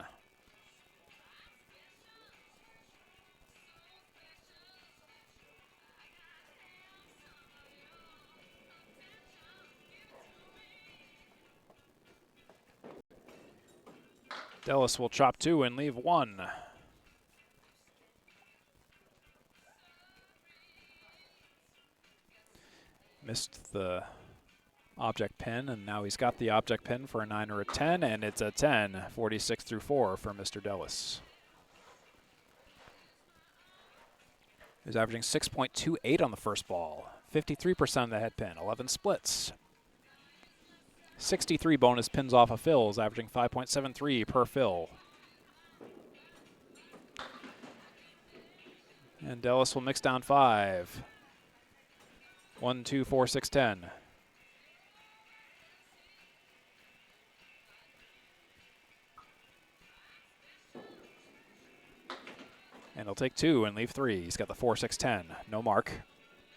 Dellas will chop 2 and leave 1. Missed the object pin, and now he's got the object pin for a 9 or a 10, and it's a 10, 46 through 4 for Mr. Dellas. He's averaging 6.28 on the first ball, 53% of the head pin, 11 splits. 63 bonus pins off of fills, averaging 5.73 per fill. And Dellas will mix down 5. 1, 2, 4, 6, 10. And he'll take 2 and leave 3. He's got the 4, 6, 10. No mark.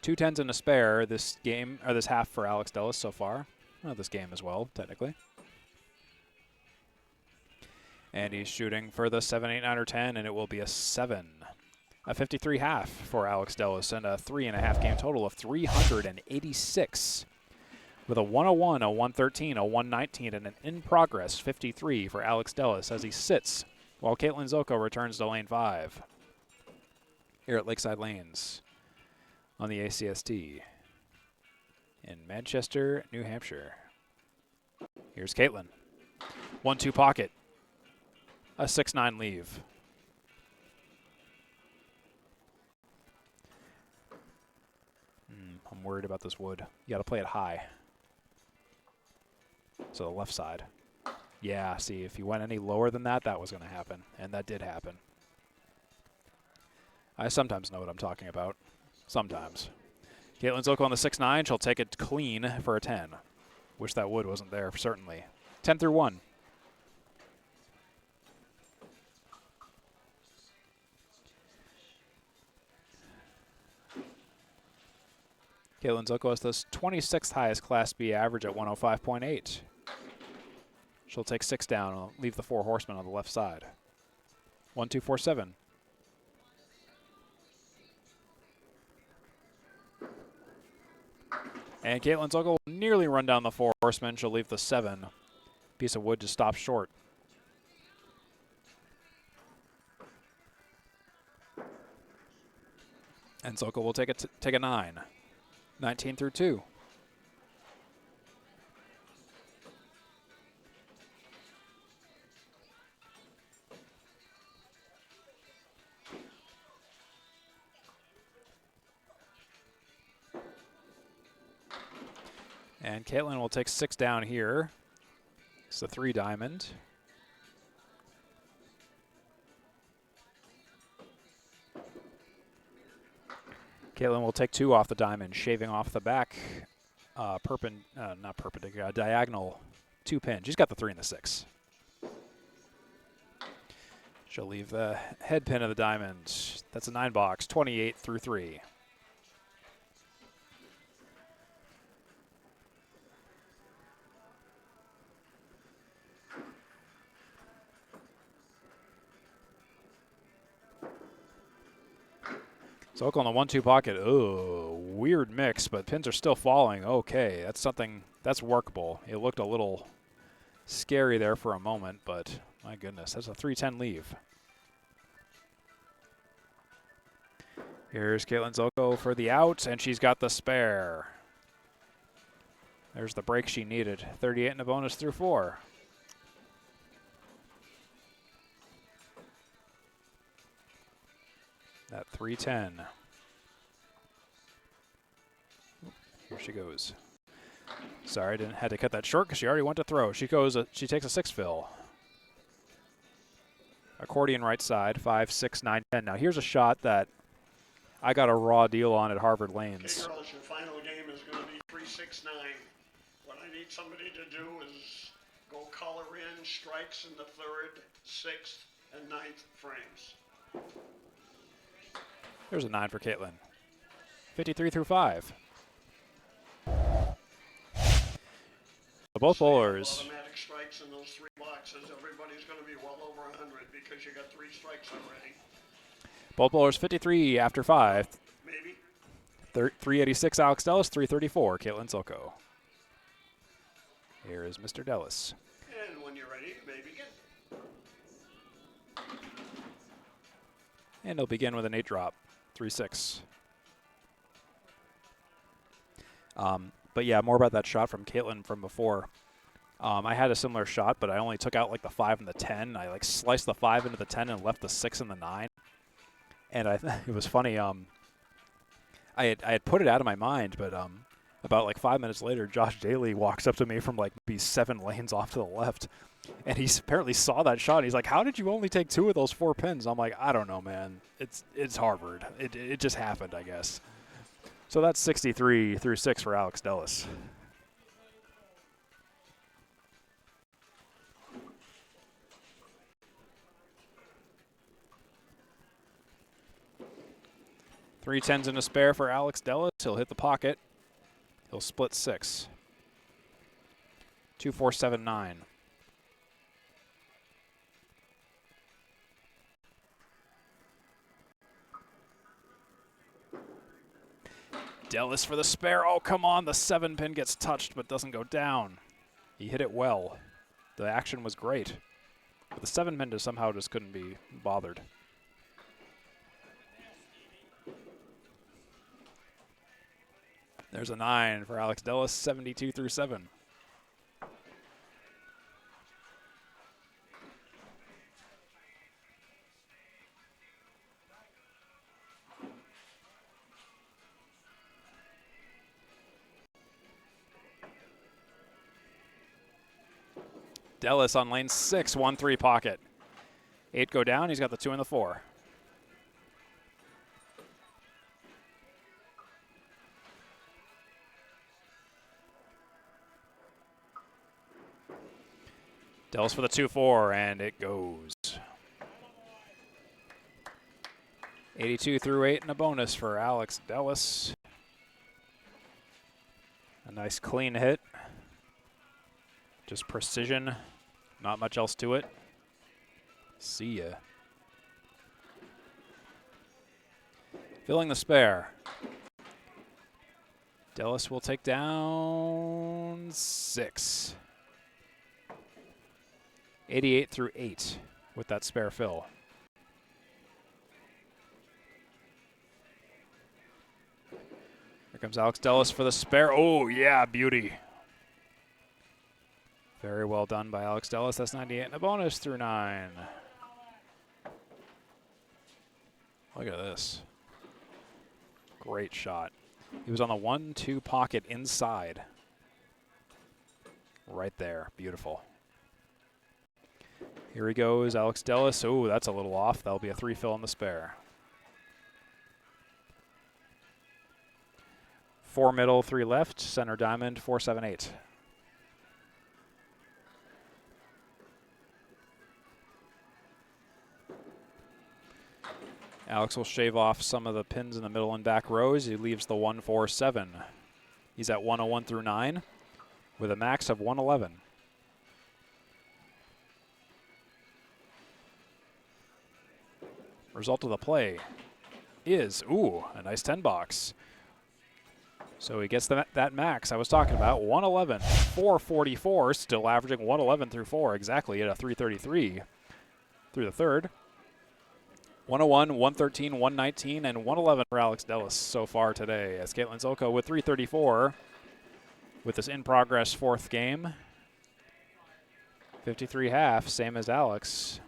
2 10s and a spare this game, or this half for Alex Dellas so far. Well, this game as well, technically. And he's shooting for the 7, 8, 9, or 10, and it will be a 7. A 53 half for Alex Dellas, and a 3.5 game total of 386. With a 101, a 113, a 119, and an in-progress 53 for Alex Dellas as he sits while Caitlin Zoltko returns to lane 5 here at Lakeside Lanes on the ACST in Manchester, New Hampshire. Here's Caitlin. 1-2 pocket. A 6-9 leave. I'm worried about this wood. You got to play it high. So the left side. Yeah, see, if you went any lower than that, that was going to happen. And that did happen. I sometimes know what I'm talking about. Sometimes. Caitlin Zoltko on the 6-9. She'll take it clean for a 10. Wish that wood wasn't there, certainly. 10 through 1. Caitlin Zoltko has the 26th highest Class B average at 105.8. She'll take 6 down and leave the 4 horsemen on the left side. 1, 2, 4, 7. And Caitlin Zoltko will nearly run down the 4 horsemen. She'll leave the 7. Piece of wood just stops short. And Zoltko will take a 9. 19 through 2. And Caitlin will take 6 down here. It's the 3 diamond. Caitlin will take 2 off the diamond, shaving off the back, not perpendicular, diagonal 2 pin. She's got the 3 and the 6. She'll leave the head pin of the diamond. That's a 9 box, 28 through 3. Zoltko on the 1-2 pocket. Oh, weird mix, but pins are still falling. Okay, that's something that's workable. It looked a little scary there for a moment, but my goodness, that's a 3-10 leave. Here's Caitlin Zoltko for the out, and she's got the spare. There's the break she needed. 38 in a bonus through 4. That 3-10. Here she goes. Sorry, had to cut that short because she already went to throw. She goes. She takes a 6 fill. Accordion right side, 5, 6, 9, 10. Now here's a shot that I got a raw deal on at Harvard Lanes. Okay, girls, your final game is going to be 3-6-9. What I need somebody to do is go color in strikes in the 3rd, 6th, and 9th frames. There's a 9 for Caitlin. 53 through 5. So both bowlers. Automatic strikes in those 3 boxes. Everybody's going to be well over 100 because you got 3 strikes already. Both bowlers 53 after 5. Maybe. 386 Alex Dellas, 334 Caitlin Zoltko. Here is Mr. Dellas. And when you're ready, you may begin. And he'll begin with an 8 drop, 3-6. But yeah, more about that shot from Caitlin from before. I had a similar shot, but I only took out like the 5 and the 10. I like sliced the 5 into the 10 and left the 6 and the 9. And it was funny. I had put it out of my mind, but about like 5 minutes later, Josh Daly walks up to me from like maybe 7 lanes off to the left, and he apparently saw that shot. And he's like, "How did you only take 2 of those 4 pins?" I'm like, "I don't know, man. It's Harvard. It just happened, I guess." So that's 63 through 6 for Alex Dellas. Three 10s and a spare for Alex Dellas. He'll hit the pocket. He'll split 6. 2, 4, 7, 9. Dellas for the spare. Oh, come on. The 7 pin gets touched but doesn't go down. He hit it well. The action was great. But the 7 pin somehow just couldn't be bothered. There's a 9 for Alex Dellas, 72 through 7. Dellas on lane 6, 1-3 pocket. 8 go down, he's got the 2 and the 4. Dellas for the 2-4, and it goes. 82 through 8 and a bonus for Alex Dellas. A nice clean hit. Just precision, not much else to it. See ya. Filling the spare. Dellas will take down 6. 88 through 8 with that spare fill. Here comes Alex Dellas for the spare. Oh, yeah, beauty. Very well done by Alex Dellas. That's 98 and a bonus through 9. Look at this. Great shot. He was on the 1-2 pocket inside. Right there. Beautiful. Here he goes, Alex Dellas. Oh, that's a little off. That'll be a 3 fill on the spare. 4 middle, 3 left, center diamond, 4, 7, 8. Alex will shave off some of the pins in the middle and back rows. He leaves the 1, 4, 7. He's at 101 through 9 with a max of 111. Result of the play is, ooh, a nice 10 box. So he gets that max I was talking about, 111, 444, still averaging 111 through 4, exactly at a 333 through the third. 101, 113, 119, and 111 for Alex Dellas so far today, as Caitlin Zoltko with 334 with this in-progress 4th game. 53 half, same as Alex.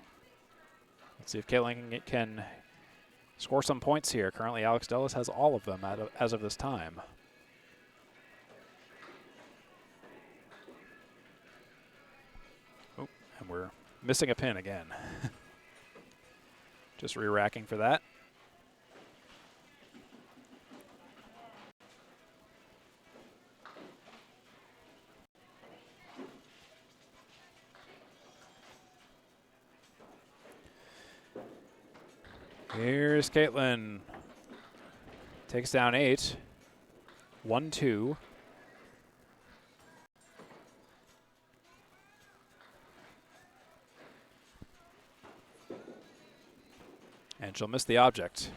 Let's see if Caitlin can score some points here. Currently, Alex Dellas has all of them as of this time. Oh, and we're missing a pin again. Just re-racking for that. Here's Caitlin. Takes down 8. 1, 2. And she'll miss the object.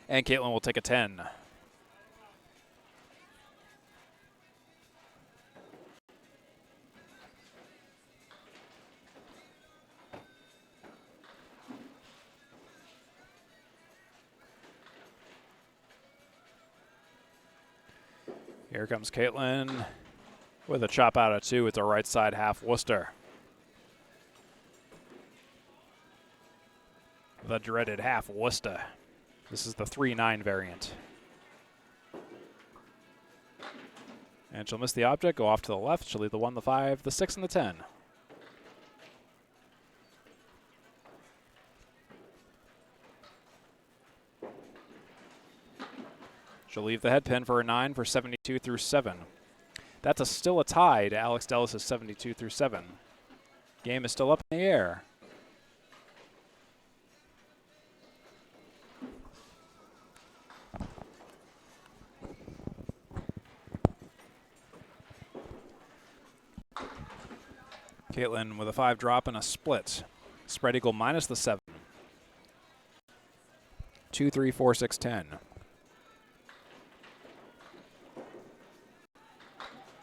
And Caitlin will take a 10. Here comes Caitlin with a chop out of 2 with the right side half Worcester. The dreaded half Worcester. This is the 3-9 variant. And she'll miss the object, go off to the left. She'll leave the 1, the 5, the 6, and the 10. She'll leave the head pin for a 9 for 72 through 7. That's still a tie to Alex Dellas' 72 through 7. Game is still up in the air. Caitlin with a 5 drop and a split. Spread equal minus the 7. 2, 3, 4, 6, 10.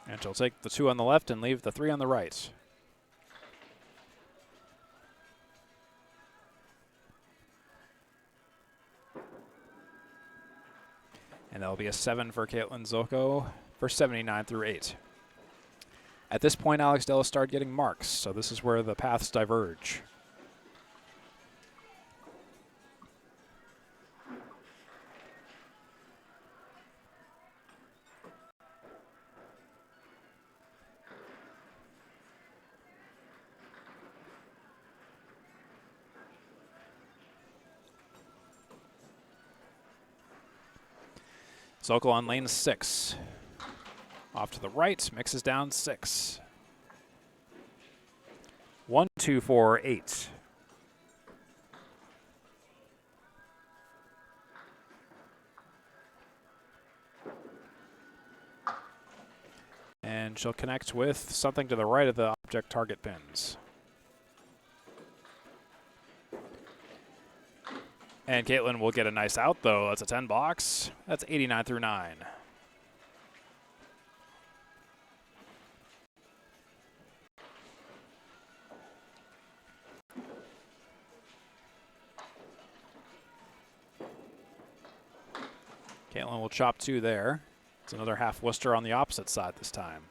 And she'll take the 2 on the left and leave the 3 on the right. And that'll be a 7 for Caitlin Zoltko for 79 through 8. At this point, Alex Dellas started getting marks, so this is where the paths diverge. Zoltko on lane 6. Off to the right, mixes down 6. 1, 2, 4, 8. And she'll connect with something to the right of the object target pins. And Caitlin will get a nice out, though. That's a 10 box. That's 89 through 9. Caitlin will chop 2 there. It's another half Worcester on the opposite side this time.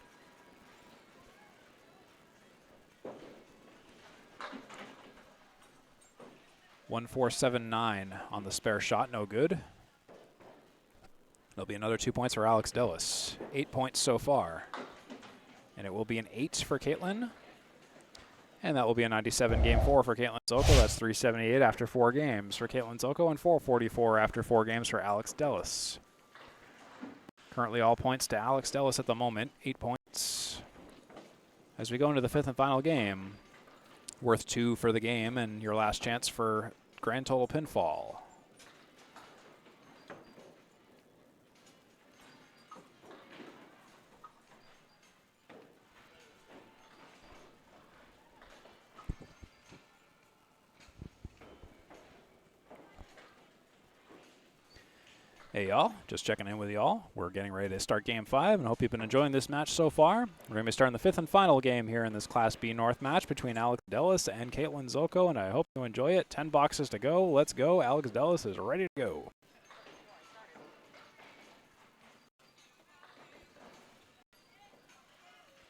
1-4-7-9 on the spare shot, no good. There'll be another 2 points for Alex Dellas. 8 points so far. And it will be an 8 for Caitlin. And that will be a 97 game 4 for Caitlin Zoltko. That's 378 after 4 games for Caitlin Zoltko and 444 after 4 games for Alex Dellas. Currently all points to Alex Dellas at the moment, 8 points. As we go into the 5th and final game, worth 2 for the game and your last chance for grand total pinfall. Hey y'all, just checking in with y'all. We're getting ready to start game 5 and hope you've been enjoying this match so far. We're going to be starting the 5th and final game here in this Class B North match between Alex Dellas and Caitlin Zoltko, and I hope you enjoy it. 10 boxes to go. Let's go. Alex Dellas is ready to go.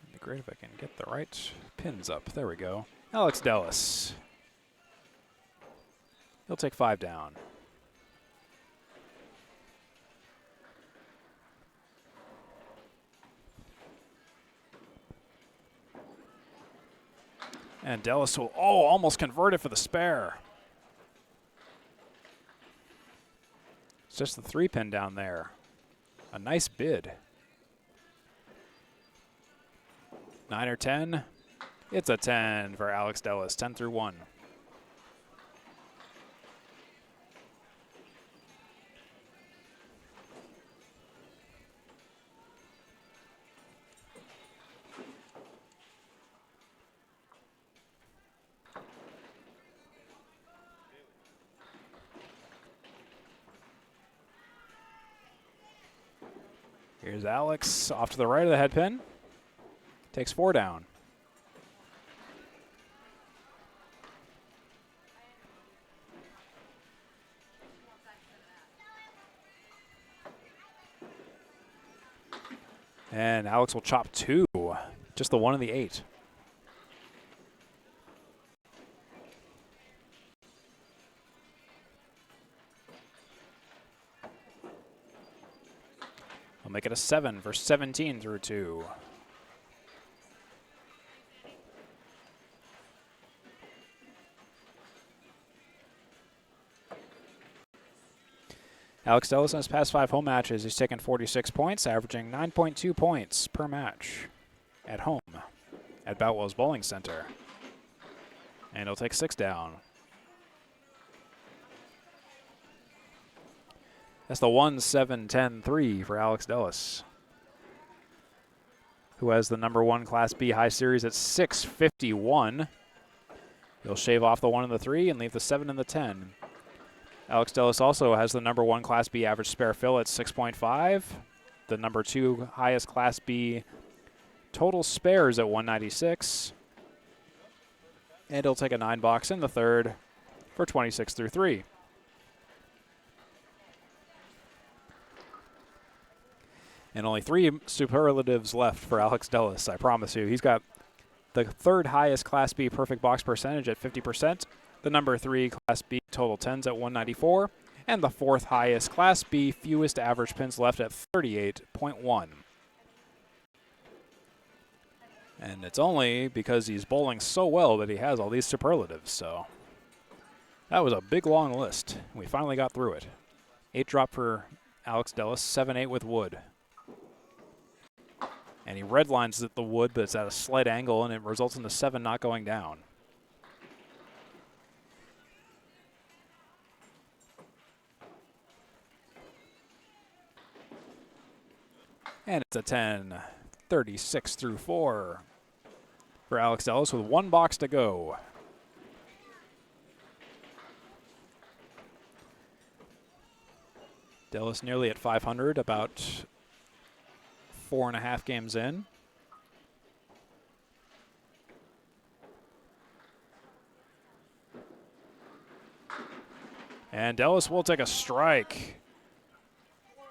It'd be great if I can get the right pins up. There we go. Alex Dellas. He'll take 5 down. And Dellas will, almost converted for the spare. It's just the 3 pin down there. A nice bid. 9 or 10? It's a 10 for Alex Dellas, 10 through 1. Here's Alex off to the right of the head pin. Takes 4 down. And Alex will chop 2. Just the 1 and the 8. I'll make it a 7 for 17 through 2. Alex Dellas in his past 5 home matches, he's taken 46 points, averaging 9.2 points per match at home at Boutwell's Bowling Center. And he'll take 6 down. That's the 1-7-10-3 for Alex Dellas, who has the #1 Class B high series at 651. He'll shave off the 1 and the 3 and leave the 7 and the 10. Alex Dellas also has the #1 Class B average spare fill at 6.5, the #2 highest Class B total spares at 196, and he'll take a 9 box in the 3rd for 26 through 3. And only 3 superlatives left for Alex Dellas, I promise you. He's got the 3rd highest Class B perfect box percentage at 50%, the #3 Class B total 10s at 194, and the 4th highest Class B fewest average pins left at 38.1. And it's only because he's bowling so well that he has all these superlatives, so that was a big long list. We finally got through it. 8 drop for Alex Dellas, 7-8 with wood. And he redlines the wood, but it's at a slight angle, and it results in the 7 not going down. And it's a 10, 36 through 4 for Alex Dellas with 1 box to go. Dellas nearly at 500, about 4.5 games in. And Dellas will take a strike.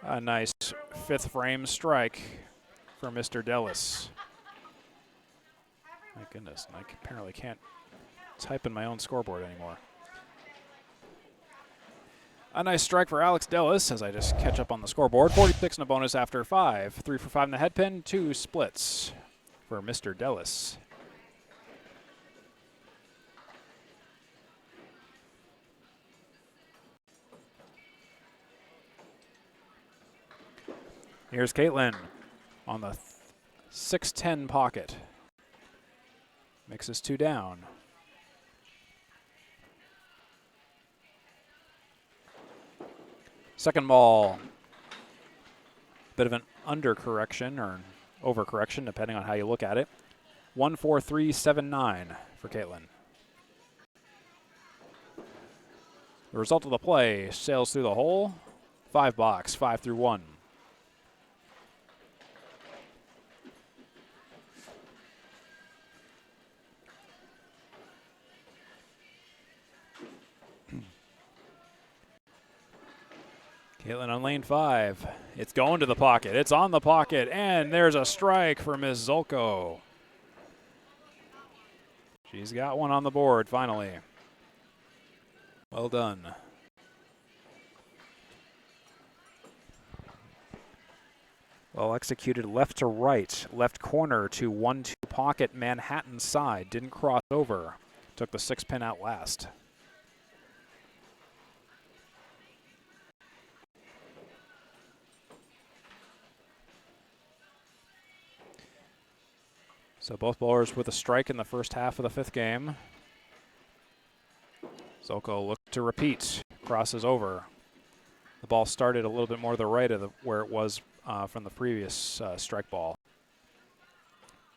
A nice 5th frame strike for Mr. Dellas. My goodness, I apparently can't type in my own scoreboard anymore. A nice strike for Alex Dellas as I just catch up on the scoreboard. 46 in a bonus after 5. 3 for 5 in the head pin, 2 splits for Mr. Dellas. Here's Caitlin on the 6-10 pocket. Mixes 2 down. Second ball, bit of an undercorrection or an overcorrection, depending on how you look at it. 1-4-3-7-9 for Caitlin. The result of the play sails through the hole. 5 box, 5 through 1. Caitlin on lane 5. It's going to the pocket. It's on the pocket, and there's a strike for Miss Zoltko. She's got one on the board, finally. Well done. Well executed left to right, left corner to 1-2 pocket, Manhattan side. Didn't cross over. Took the 6-pin out last. So both bowlers with a strike in the first half of the 5th game. Zoltko looked to repeat, crosses over. The ball started a little bit more to the right of where it was from the previous strike ball.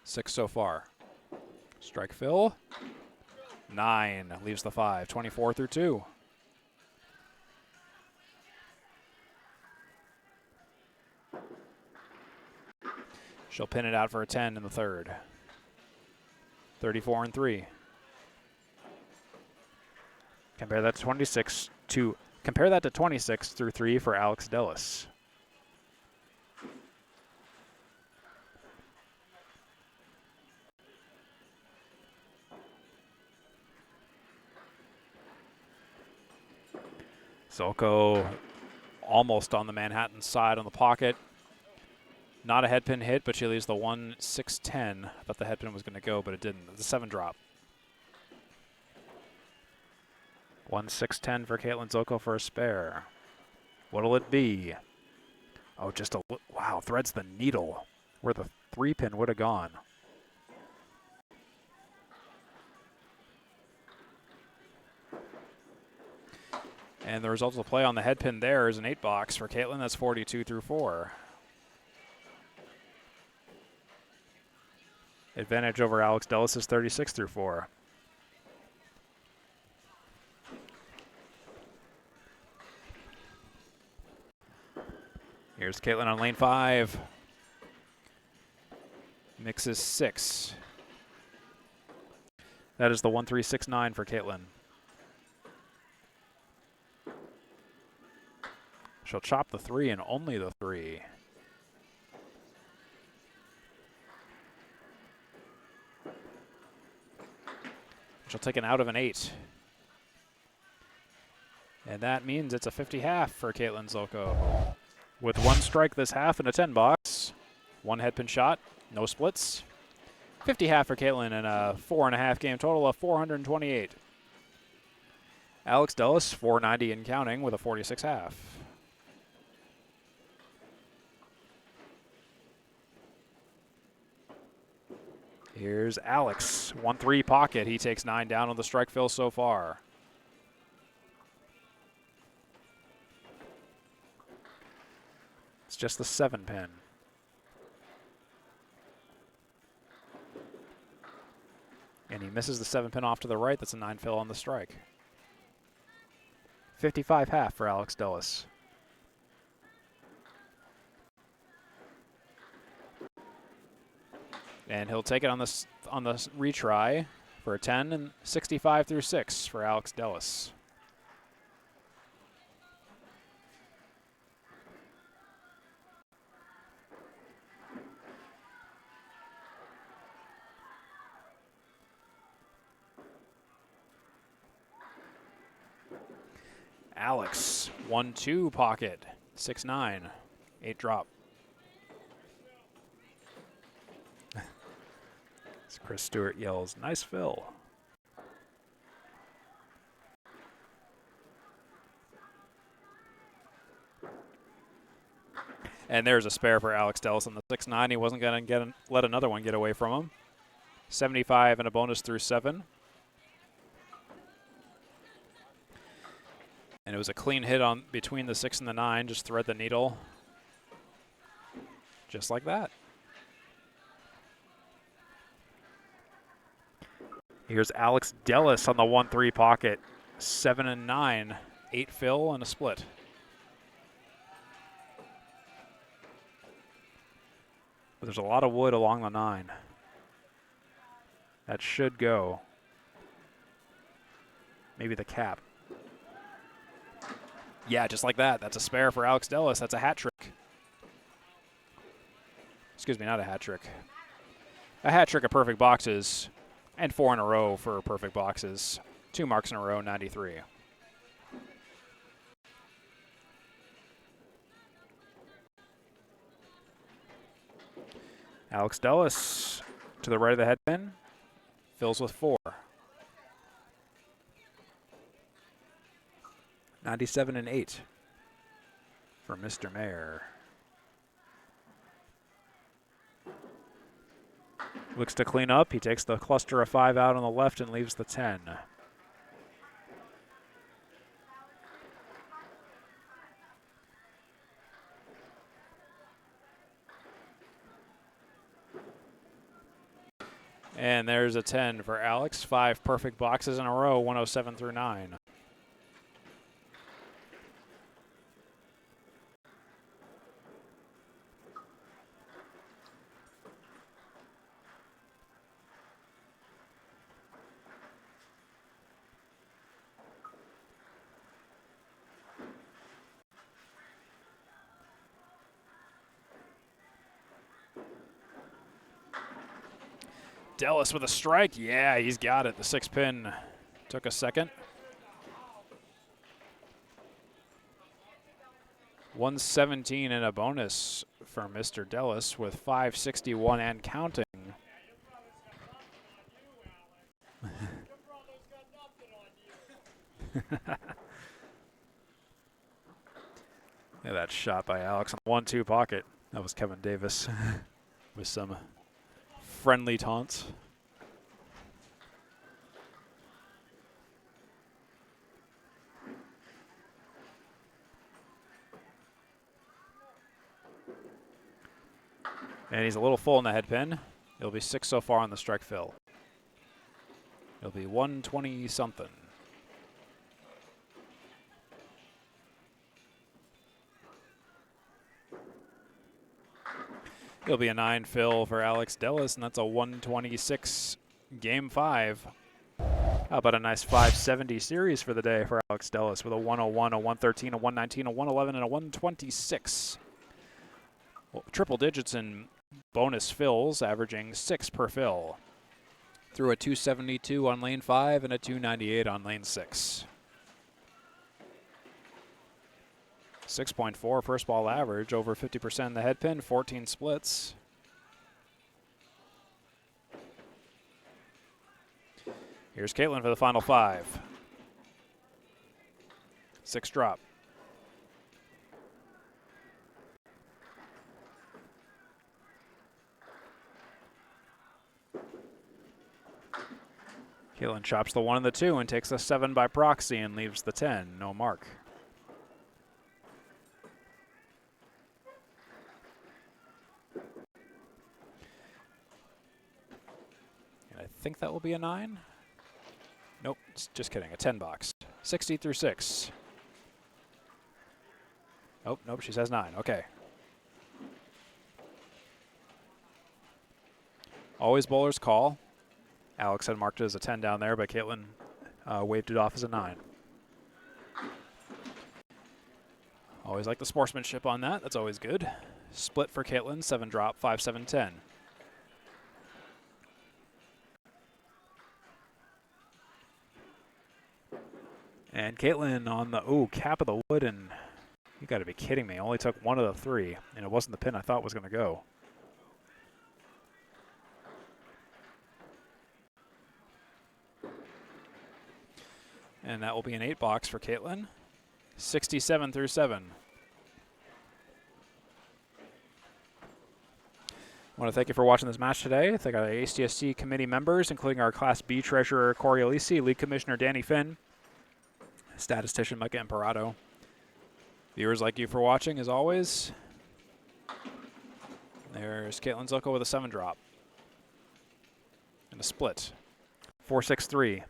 6 so far. Strike fill. 9 leaves the 5. 24 through 2. She'll pin it out for a 10 in the 3rd. 34 and 3. Compare that to 26 through 3 for Alex Dellas. Zoltko almost on the Manhattan side on the pocket. Not a head pin hit, but she leaves the 1-6-10. I thought the head pin was going to go, but it didn't. It's a 7 drop. 1-6-10 for Caitlin Zoltko for a spare. What'll it be? Oh, just a wow! Threads the needle where the 3-pin would have gone. And the result of the play on the head pin there is an 8 box for Caitlin. That's 42 through 4. Advantage over Alex Dellas is 36 through 4. Here's Caitlin on lane 5. Mixes 6. That is the 1-3-6-9 for Caitlin. She'll chop the 3 and only the 3. She'll take an out of an 8. And that means it's a 50 half for Caitlin Zoltko. With 1 strike this half and a 10 box. 1 head pin shot, no splits. 50 half for Caitlin and a 4.5 game total of 428. Alex Dellas, 490 and counting with a 46 half. Here's Alex, 1-3 pocket. He takes 9 down on the strike fill so far. It's just the 7-pin. And he misses the 7-pin off to the right. That's a 9 fill on the strike. 55 half for Alex Dellas. And he'll take it on the retry for a 10 and 65 through 6 for Alex Dellas. Alex, 1-2 pocket, 6-9, 8 drop. As Chris Stewart yells, nice fill. And there's a spare for Alex Dellas on the 6-9. He wasn't going to let another one get away from him. 75 and a bonus through 7. And it was a clean hit on between the 6 and the 9. Just thread the needle. Just like that. Here's Alex Dellas on the 1-3 pocket. 7 and 9. 8 fill and a split. But there's a lot of wood along the 9. That should go. Maybe the cap. Yeah, just like that. That's a spare for Alex Dellas. That's a hat trick. Excuse me, not a hat trick. A hat trick of perfect boxes. And 4 in a row for perfect boxes. 2 marks in a row, 93. Alex Dellas to the right of the head pin. Fills with 4. 97 and 8 for Mr. Mayor. Looks to clean up. He takes the cluster of 5 out on the left and leaves the 10. And there's a 10 for Alex. 5 perfect boxes in a row, 107 through 9. Dellas with a strike. Yeah, he's got it. The 6 pin took a second. 117 and a bonus for Mr. Dellas with 561 and counting. Yeah, that shot by Alex on the 1-2 pocket. That was Kevin Davis with some friendly taunts. And he's a little full in the head pin. It'll be 6 so far on the strike fill. It'll be 120 something. It'll be a 9 fill for Alex Dellas, and that's a 126 game 5. How about a nice 570 series for the day for Alex Dellas with a 101, a 113, a 119, a 111, and a 126. Well, triple digits in bonus fills, averaging 6 per fill. Through a 272 on lane 5 and a 298 on lane 6. 6.4 first ball average, over 50% in the head pin, 14 splits. Here's Caitlin for the final 5. 6 drop. Caitlin chops the 1 and the 2 and takes the 7 by proxy and leaves the 10, no mark. I think that will be a 9. Nope, just kidding, a 10 box. 60 through 6. Oh, nope, she says 9, okay. Always bowler's call. Alex had marked it as a 10 down there, but Caitlin waved it off as a 9. Always like the sportsmanship on that, that's always good. Split for Caitlin, 7 drop, 5, 7, 10. And Caitlin on the, cap of the wood, and you got to be kidding me. Only took one of the three, and it wasn't the pin I thought was going to go. And that will be an 8 box for Caitlin. 67 through 7. I want to thank you for watching this match today. Thank our ACST committee members, including our Class B treasurer, Corey Alisi, league commissioner, Danny Finn, statistician, Micah Imperato. Viewers, like you for watching, as always. There's Caitlin Zoltko with a 7 drop. And a split. 4-6-3.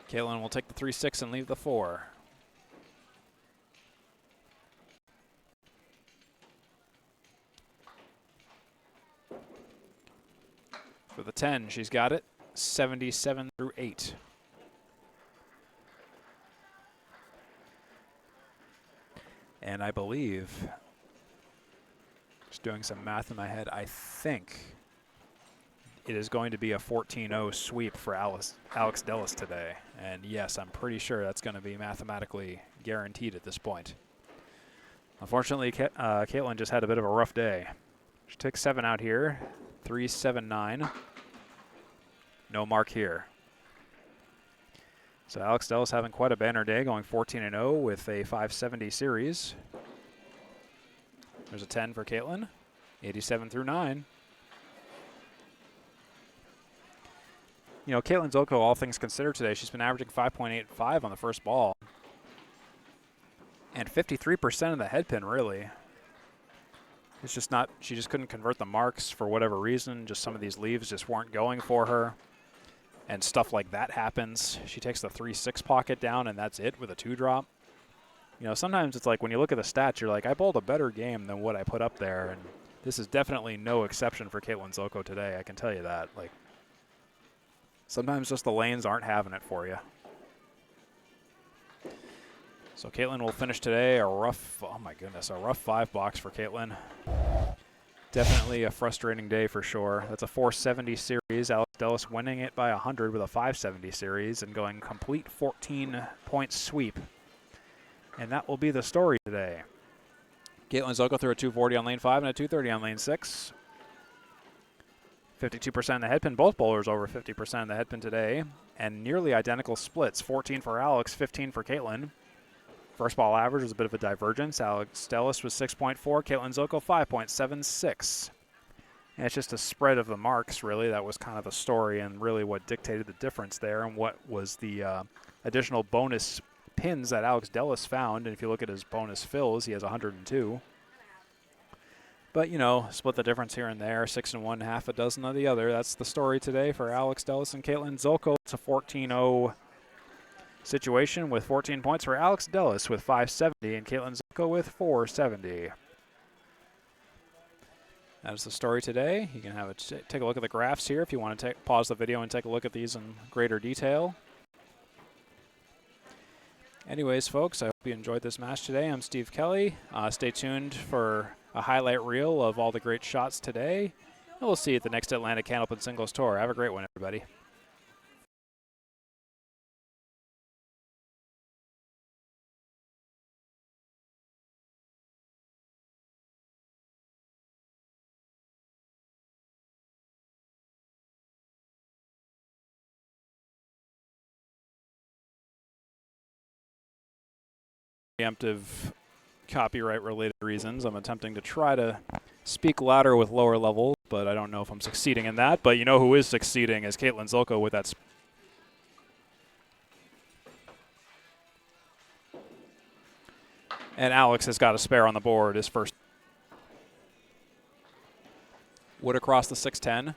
Caitlin will take the 3-6 and leave the 4. For the 10, she's got it. 77 through 8. And I believe, just doing some math in my head, I think it is going to be a 14-0 sweep for Alex Dellas today. And yes, I'm pretty sure that's going to be mathematically guaranteed at this point. Unfortunately, Caitlin just had a bit of a rough day. She took 7 out here, 3-7-9. No mark here. So Alex Dellas having quite a banner day, going 14-0 with a 570 series. There's a 10 for Caitlin, 87 through 9. You know, Caitlin Zoltko, all things considered today, she's been averaging 5.85 on the first ball. And 53% of the head pin, really. It's just not, she just couldn't convert the marks for whatever reason. Just some of these leaves just weren't going for her. And stuff like that happens. She takes the 3-6 pocket down, and that's it with a 2 drop. You know, sometimes it's like when you look at the stats, you're like, I bowled a better game than what I put up there. And this is definitely no exception for Caitlin Zoltko today, I can tell you that. Like, sometimes just the lanes aren't having it for you. So Caitlin will finish today a rough, oh my goodness, a rough 5 box for Caitlin. Definitely a frustrating day for sure. That's a 470 series. Alex Dellas winning it by 100 with a 570 series and going complete 14-point sweep. And that will be the story today. Caitlin Zoltko threw a 240 on lane 5 and a 230 on lane 6. 52% of the head pin, both bowlers over 50% of the head pin today. And nearly identical splits, 14 for Alex, 15 for Caitlin. First ball average was a bit of a divergence. Alex Dellas was 6.4, Caitlin Zoltko 5.76. And it's just a spread of the marks, really. That was kind of the story and really what dictated the difference there and what was the additional bonus pins that Alex Dellas found. And if you look at his bonus fills, he has 102. But, you know, split the difference here and there, 6 and 1, half a dozen of the other. That's the story today for Alex Dellas and Caitlin Zoltko. It's a 14-0 situation with 14 points for Alex Dellas with 570 and Caitlin Zoltko with 470. That is the story today. You can have take a look at the graphs here if you want to pause the video and take a look at these in greater detail. Anyways, folks, I hope you enjoyed this match today. I'm Steve Kelly. Stay tuned for a highlight reel of all the great shots today. And we'll see you at the next Atlantic Candlepin Singles Tour. Have a great one, everybody. Preemptive copyright related reasons. I'm attempting to try to speak louder with lower levels, but I don't know if I'm succeeding in that. But you know who is succeeding is Caitlin Zoltko with that. And Alex has got a spare on the board, his first. Wood across the 610.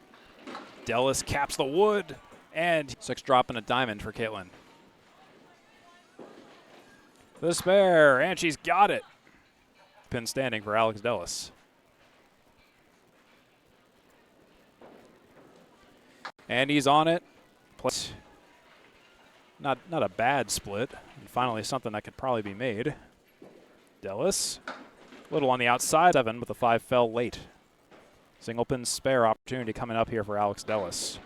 Dellas caps the wood, and 6 drop and a diamond for Caitlin. The spare, and she's got it. Pin standing for Alex Dellas. And he's on it. Not a bad split. And finally something that could probably be made. Dellas, a little on the outside, 7, but the 5 fell late. Single pin spare opportunity coming up here for Alex Dellas.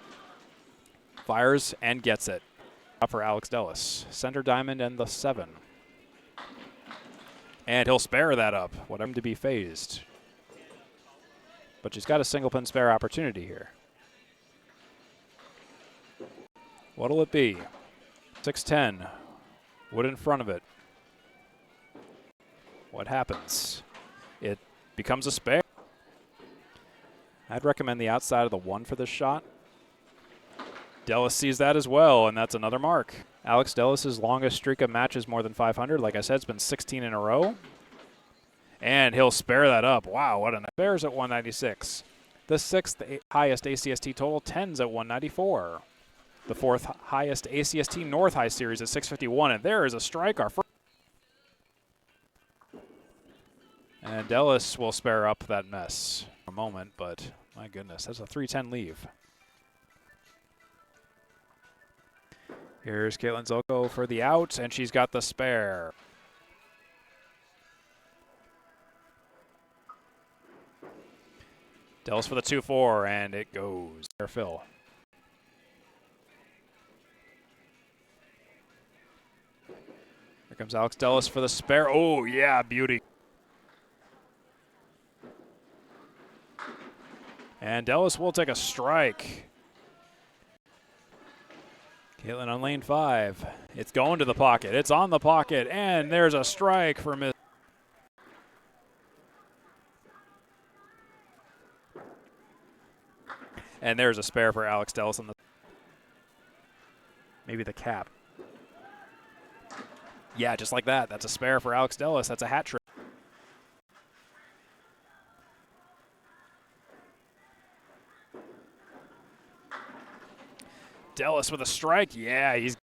Fires and gets it. Up for Alex Dellas. Center diamond and the 7. And he'll spare that up. Whatever to be phased. But she's got a single pin spare opportunity here. What'll it be? 6-10. Wood in front of it. What happens? It becomes a spare. I'd recommend the outside of the 1 for this shot. Dellas sees that as well, and that's another mark. Alex Dellas' longest streak of matches more than 500. Like I said, it's been 16 in a row. And he'll spare that up. Wow, what a spares at 196. The 6th highest ACST total, 10s at 194. The 4th highest ACST North High Series at 651. And there is a strike. And Dellas will spare up that mess for a moment, but my goodness, that's a 310 leave. Here's Caitlin Zoltko for the out, and she's got the spare. Dellas for the 2-4, and it goes. There, Phil. Here comes Alex Dellas for the spare. Oh, yeah, beauty. And Dellas will take a strike. Caitlin on lane 5. It's going to the pocket. It's on the pocket, and there's a strike for Miss. And there's a spare for Alex Dellas on the. Maybe the cap. Yeah, just like that. That's a spare for Alex Dellas. That's a hat trick. Dellas with a strike. Yeah, he's